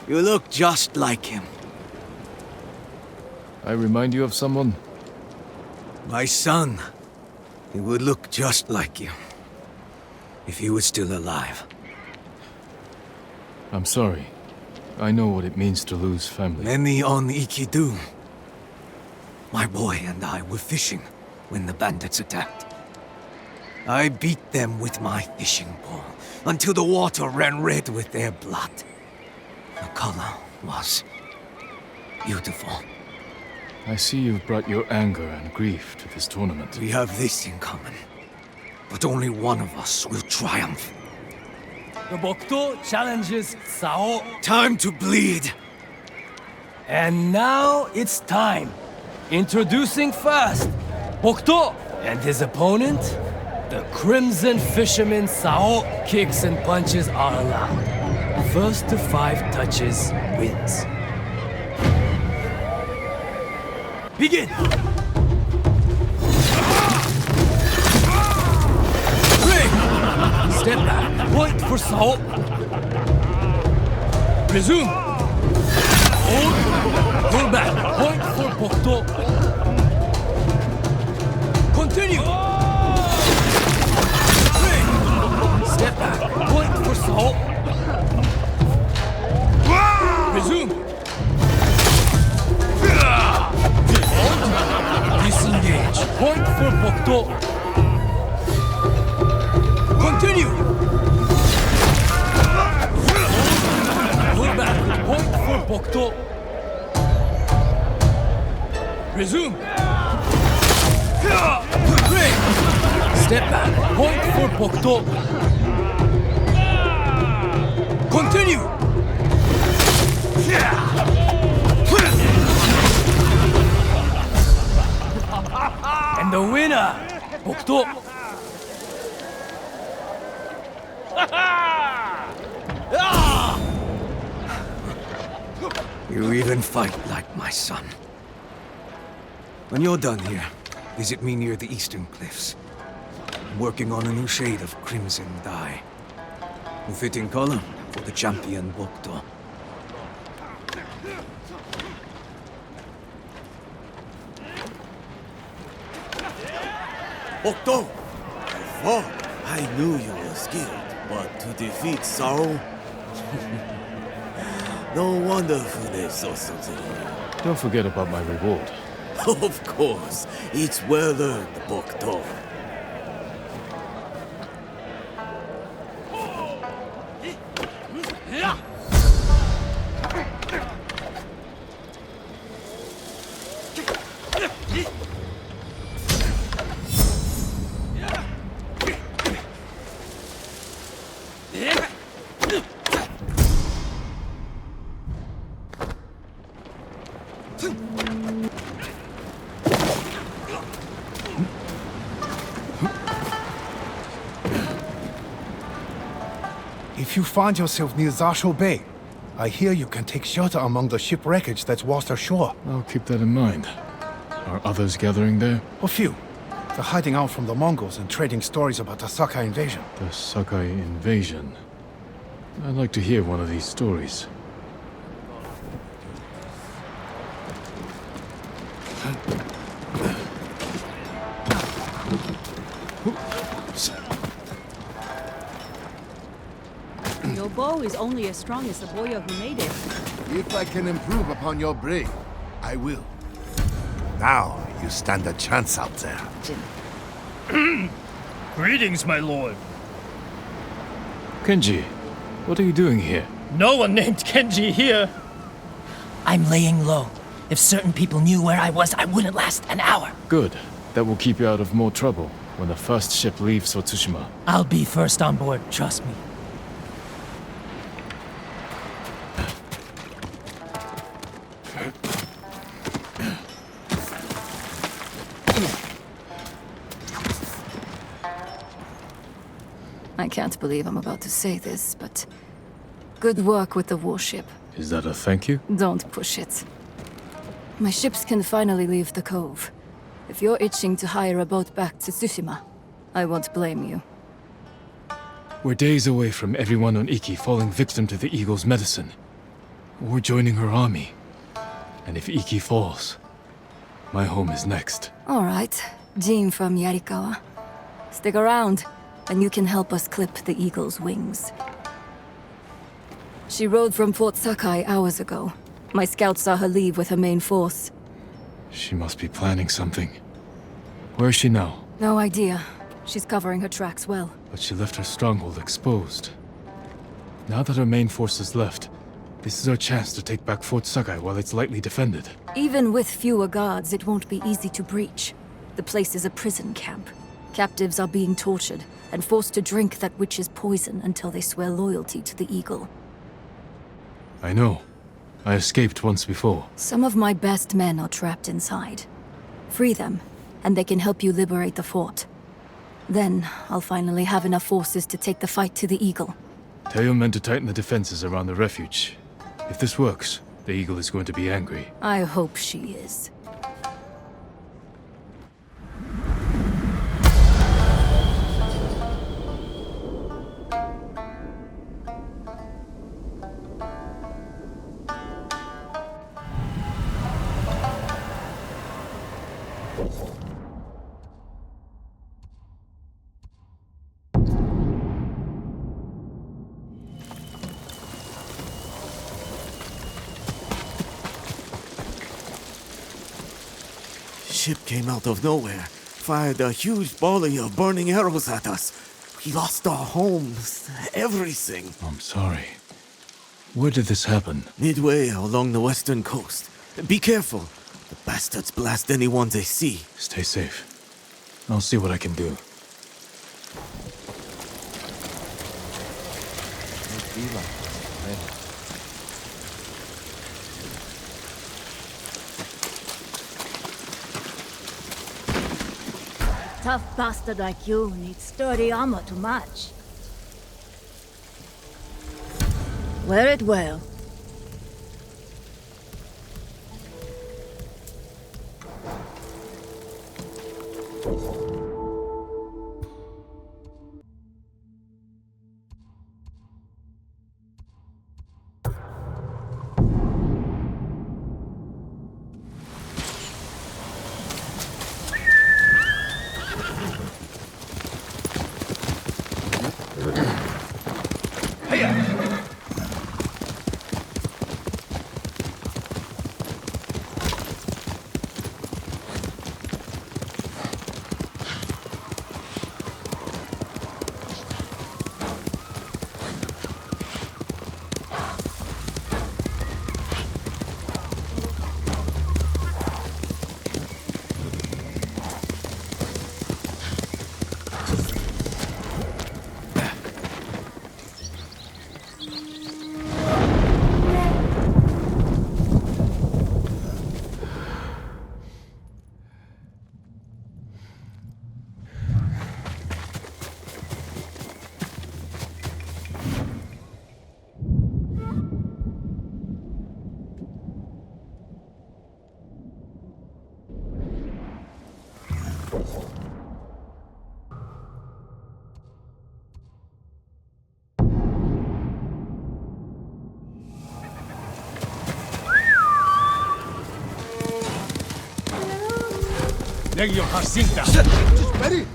You look just like him. I remind you of someone? My son. He would look just like you. If he was still alive. I'm sorry. I know what it means to lose family. Many on Iki do. My boy and I were fishing when the bandits attacked. I beat them with my fishing pole until the water ran red with their blood. The color was beautiful. I see you've brought your anger and grief to this tournament. We have this in common. But only one of us will triumph. The Bokto challenges Sao. Time to bleed! And now it's time. Introducing first, Bokto and his opponent, the Crimson Fisherman Sao. Kicks and punches are allowed. First to 5 touches wins. Begin! Ring! Step back. Point for Sao. Resume. Hold. Pull back. Point for Bokto. Continue. Ring! Step back. Point for Sao. Resume. Disengage. Point for Bokto. Continue. Pull back. Point for Bokto. Resume. Ring. Step back. Point for Bokto. Continue. And the winner, Bokto. You even fight like my son. When you're done here, visit me near the eastern cliffs. I'm working on a new shade of crimson dye. A fitting color for the champion Bokto. Bokto! I fought. I knew you were skilled, but to defeat Sao? No wonder Fune so you. Don't forget about my reward. Of course. It's well earned, Bokto. If you find yourself near Zasho Bay, I hear you can take shelter among the ship wreckage that's washed ashore. I'll keep that in mind. Are others gathering there? A few. They're hiding out from the Mongols and trading stories about the Sakai invasion. The Sakai invasion. I'd like to hear one of these stories. Your bow is only as strong as the boyar who made it. If I can improve upon your brain, I will. Now, you stand a chance out there. Greetings, my lord. Kenji, what are you doing here? No one named Kenji here. I'm laying low. If certain people knew where I was, I wouldn't last an hour. Good. That will keep you out of more trouble when the first ship leaves for Tsushima. I'll be first on board, trust me. I can't believe I'm about to say this, but good work with the warship. Is that a thank you? Don't push it. My ships can finally leave the cove. If you're itching to hire a boat back to Tsushima, I won't blame you. We're days away from everyone on Iki falling victim to the Eagle's medicine. Or joining her army. And if Iki falls, my home is next. All right, Jean from Yarikawa. Stick around, and you can help us clip the Eagle's wings. She rode from Fort Sakai hours ago. My scouts saw her leave with her main force. She must be planning something. Where is she now? No idea. She's covering her tracks well. But she left her stronghold exposed. Now that her main force is left, this is our chance to take back Fort Sakai while it's lightly defended. Even with fewer guards, it won't be easy to breach. The place is a prison camp. Captives are being tortured and forced to drink that witch's poison until they swear loyalty to the Eagle. I know. I escaped once before. Some of my best men are trapped inside. Free them, and they can help you liberate the fort. Then, I'll finally have enough forces to take the fight to the Eagle. Tell your men to tighten the defenses around the refuge. If this works, the Eagle is going to be angry. I hope she is. Ship came out of nowhere, fired a huge volley of burning arrows at us. We lost our homes, everything. I'm sorry. Where did this happen? Midway along the western coast. Be careful. The bastards blast anyone they see. Stay safe. I'll see what I can do. Tough bastard like you needs sturdy armor to match. Wear it well. Legio Jacinta! Ready?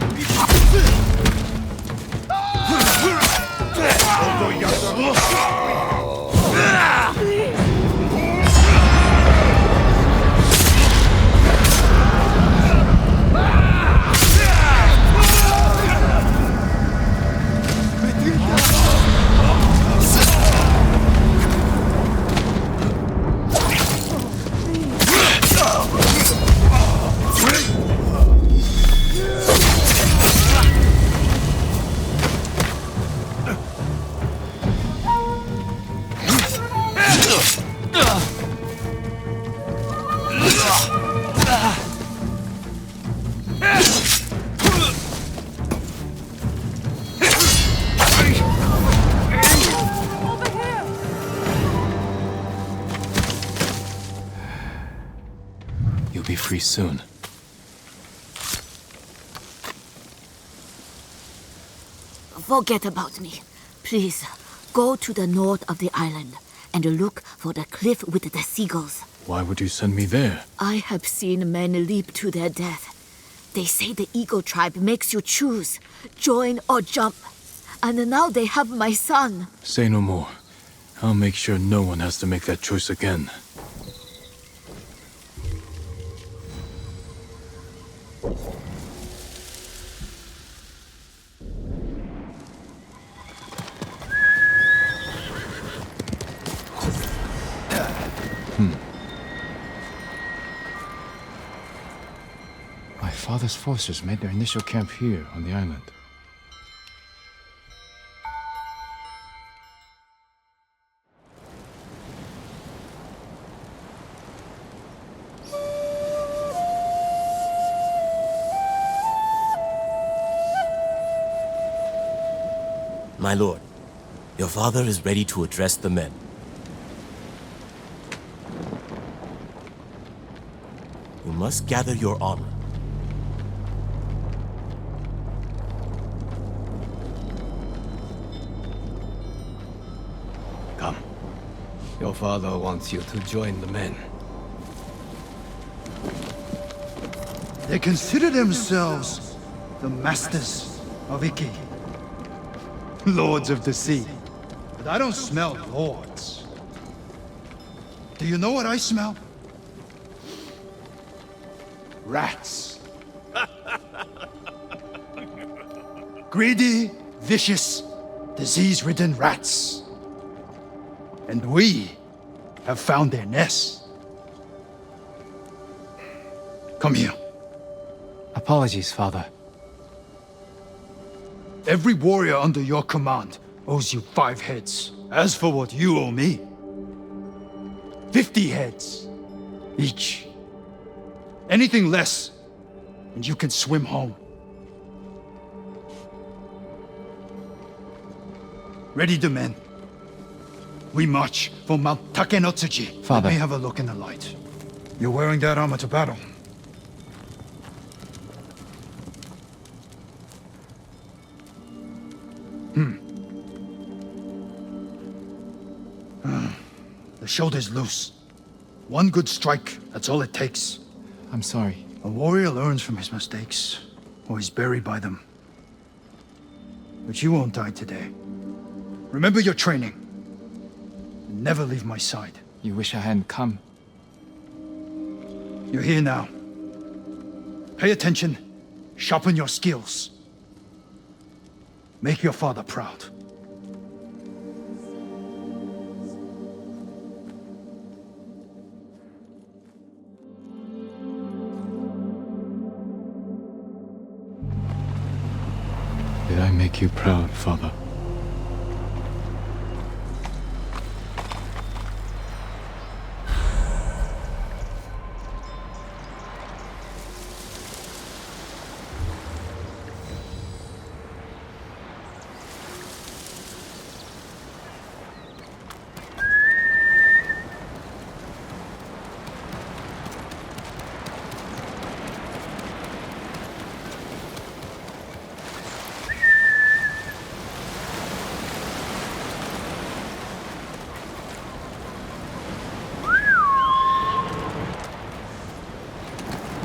You'll be free soon. Forget about me. Please, go to the north of the island and look for the cliff with the seagulls. Why would you send me there? I have seen men leap to their death. They say the Eagle tribe makes you choose, join or jump. And now they have my son. Say no more. I'll make sure no one has to make that choice again. My father's forces made their initial camp here on the island. My lord, your father is ready to address the men. You must gather your armor. Come. Your father wants you to join the men. They consider themselves the masters of Iki. Lords of the sea. But I don't smell lords. Do you know what I smell? Rats. Greedy, vicious, disease-ridden rats. And we have found their nests. Come here. Apologies, Father. Every warrior under your command owes you 5 heads. As for what you owe me, 50 heads each. Anything less, and you can swim home. Ready the men. We march for Mount Takenotsuji. Father. Let me have a look in the light. You're wearing that armor to battle. The shoulder's loose. One good strike, that's all it takes. I'm sorry. A warrior learns from his mistakes, or is buried by them. But you won't die today. Remember your training. And never leave my side. You wish I hadn't come? You're here now. Pay attention. Sharpen your skills. Make your father proud. Did I make you proud, Father?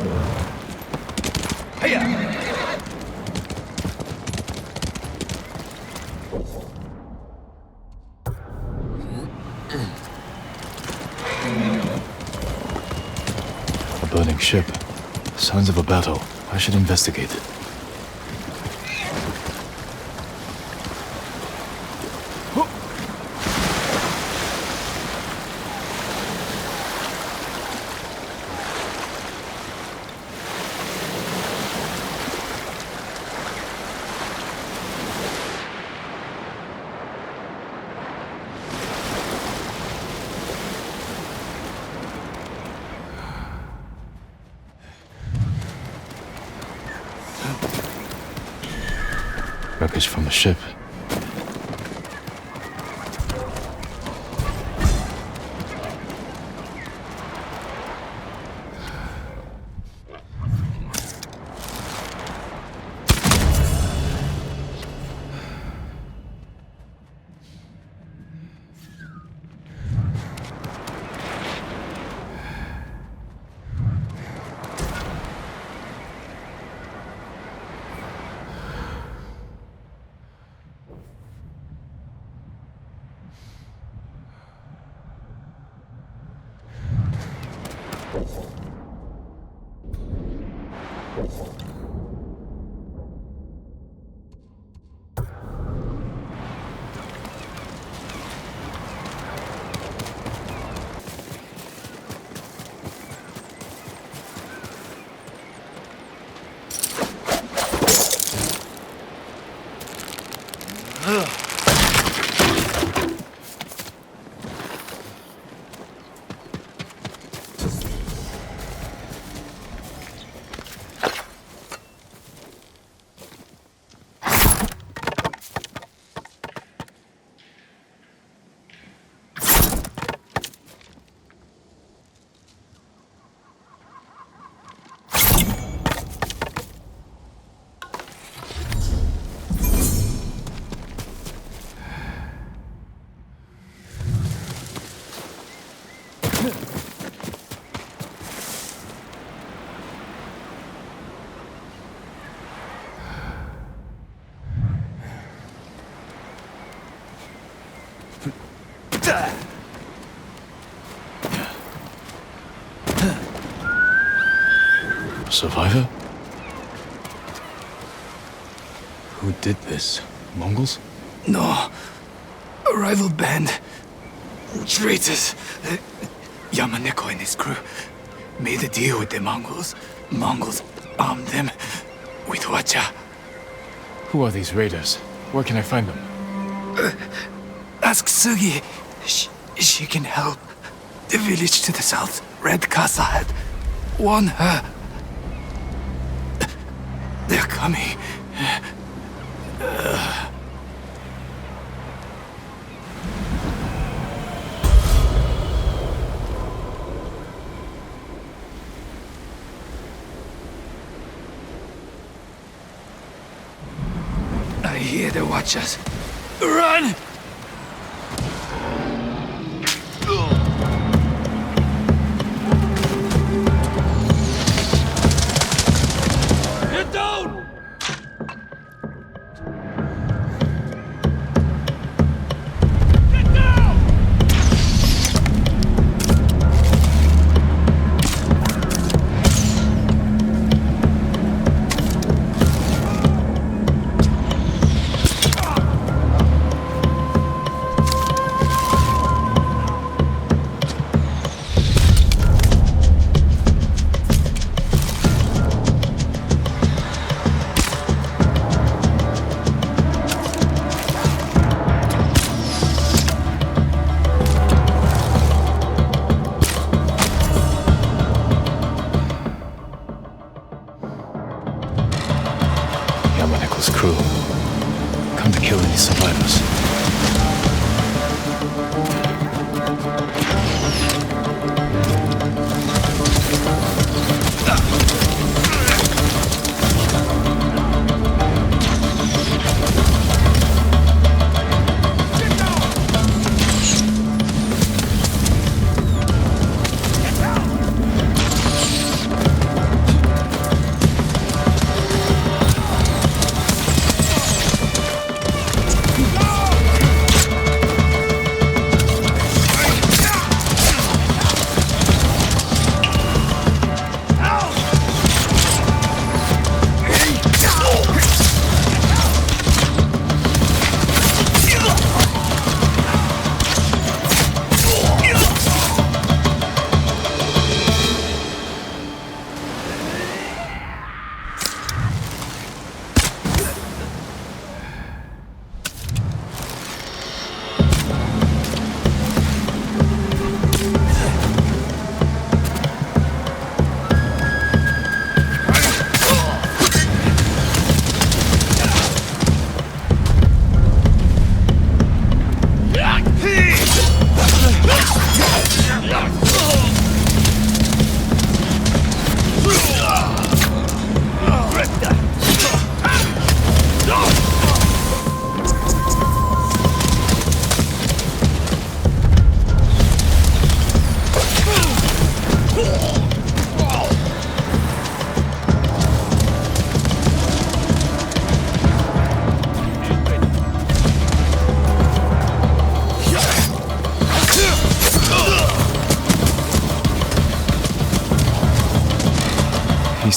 A burning ship. Signs of a battle. I should investigate it. Wreckage from the ship. Survivor? Who did this? Mongols? No. A rival band. Traitors. Yamaneko and his crew made a deal with the Mongols. Mongols armed them with wacha. Who are these raiders? Where can I find them? Ask Sugi. She can help. The village to the south, Red Casa had. Warn her. They're coming. I hear the watchers. Run! Get down! Yamaneko's crew. Come to kill any survivors.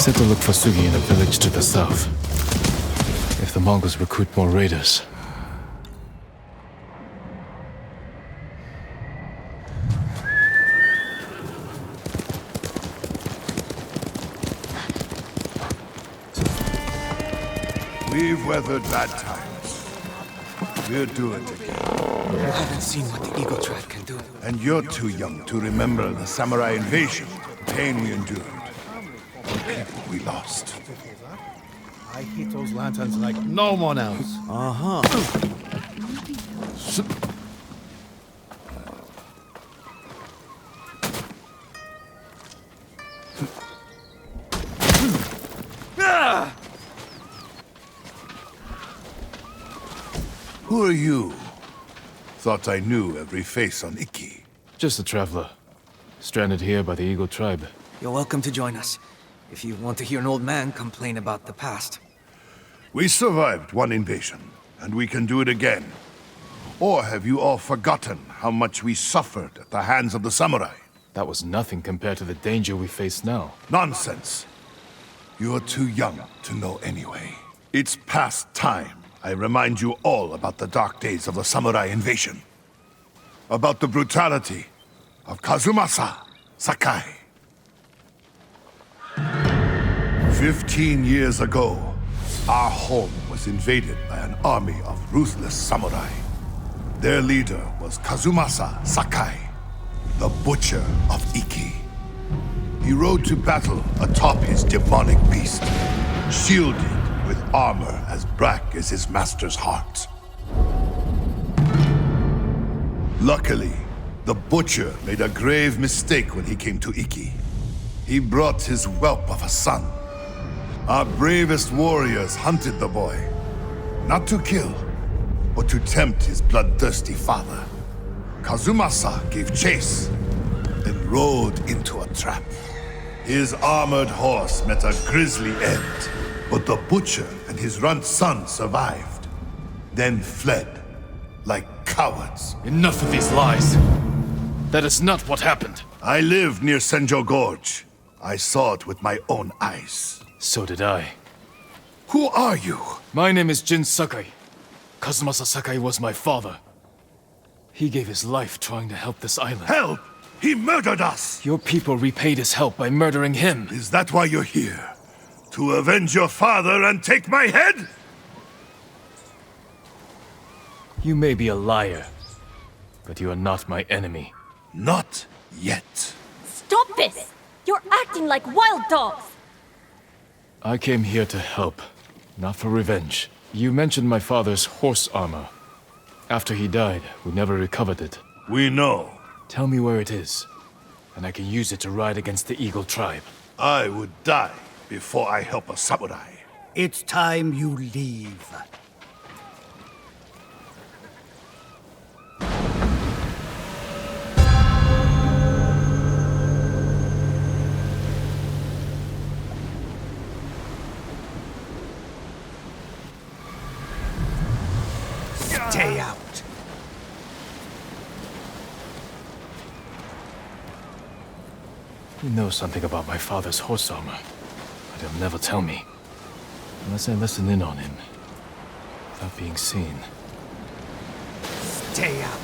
said to look for Sugi in a village to the south. If the Mongols recruit more raiders. We've weathered bad times. We'll do it again. You haven't seen what the Eagle Tribe can do. And you're too young to remember the samurai invasion, the pain we endured, the people we lost. I hit those lanterns like no one else. Who are you? Thought I knew every face on Iki. Just a traveler. Stranded here by the Eagle Tribe. You're welcome to join us, if you want to hear an old man complain about the past. We survived one invasion, and we can do it again. Or have you all forgotten how much we suffered at the hands of the samurai? That was nothing compared to the danger we face now. Nonsense. You're too young to know anyway. It's past time I remind you all about the dark days of the samurai invasion. About the brutality of Kazumasa Sakai. 15 years ago, our home was invaded by an army of ruthless samurai. Their leader was Kazumasa Sakai, the Butcher of Iki. He rode to battle atop his demonic beast, shielded with armor as black as his master's heart. Luckily, the Butcher made a grave mistake when he came to Iki. He brought his whelp of a son. Our bravest warriors hunted the boy, not to kill, but to tempt his bloodthirsty father. Kazumasa gave chase, then rode into a trap. His armored horse met a grisly end, but the Butcher and his runt son survived, then fled like cowards. Enough of these lies. That is not what happened. I lived near Senjo Gorge. I saw it with my own eyes. So did I. Who are you? My name is Jin Sakai. Kazumasa Sakai was my father. He gave his life trying to help this island. Help! He murdered us! Your people repaid his help by murdering him. Is that why you're here? To avenge your father and take my head? You may be a liar, but you are not my enemy. Not yet. Stop this! You're acting like wild dogs! I came here to help, not for revenge. You mentioned my father's horse armor. After he died, we never recovered it. We know. Tell me where it is, and I can use it to ride against the Eagle Tribe. I would die before I help a samurai. It's time you leave. Stay out. You know something about my father's horse armor, but he'll never tell me. Unless I listen in on him, without being seen. Stay out.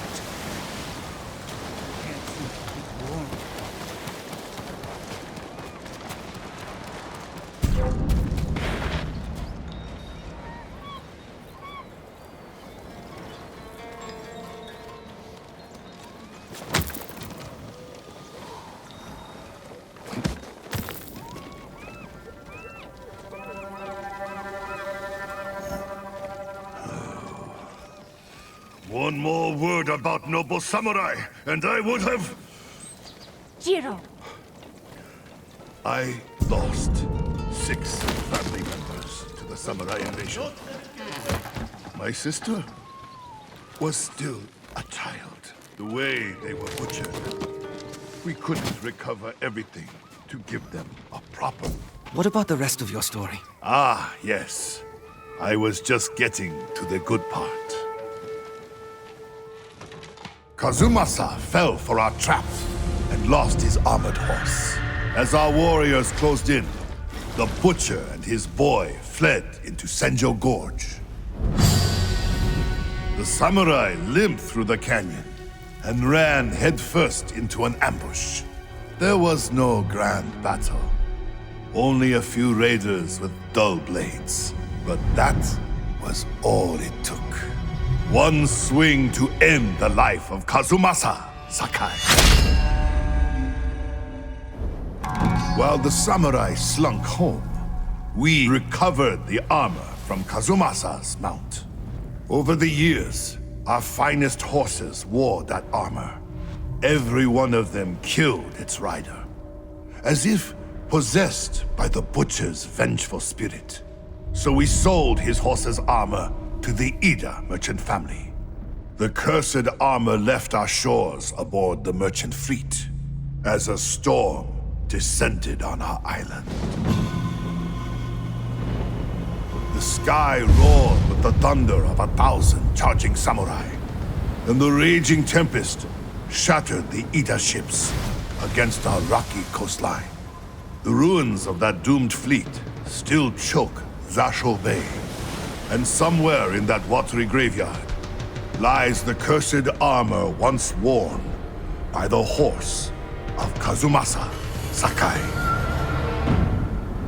One more word about noble samurai, and I would have... Jiro! I lost 6 family members to the samurai invasion. My sister was still a child. The way they were butchered, we couldn't recover everything to give them a proper... What about the rest of your story? Ah, yes. I was just getting to the good part. Kazumasa fell for our trap and lost his armored horse. As our warriors closed in, the butcher and his boy fled into Senjo Gorge. The samurai limped through the canyon and ran headfirst into an ambush. There was no grand battle, only a few raiders with dull blades. But that was all it took. One swing to end the life of Kazumasa Sakai. While the samurai slunk home, we recovered the armor from Kazumasa's mount. Over the years, our finest horses wore that armor. Every one of them killed its rider, as if possessed by the butcher's vengeful spirit. So we sold his horse's armor to the Ida merchant family. The cursed armor left our shores aboard the merchant fleet as a storm descended on our island. The sky roared with the thunder of 1,000 charging samurai, and the raging tempest shattered the Ida ships against our rocky coastline. The ruins of that doomed fleet still choke Zasho Bay, and somewhere in that watery graveyard lies the cursed armor once worn by the horse of Kazumasa Sakai.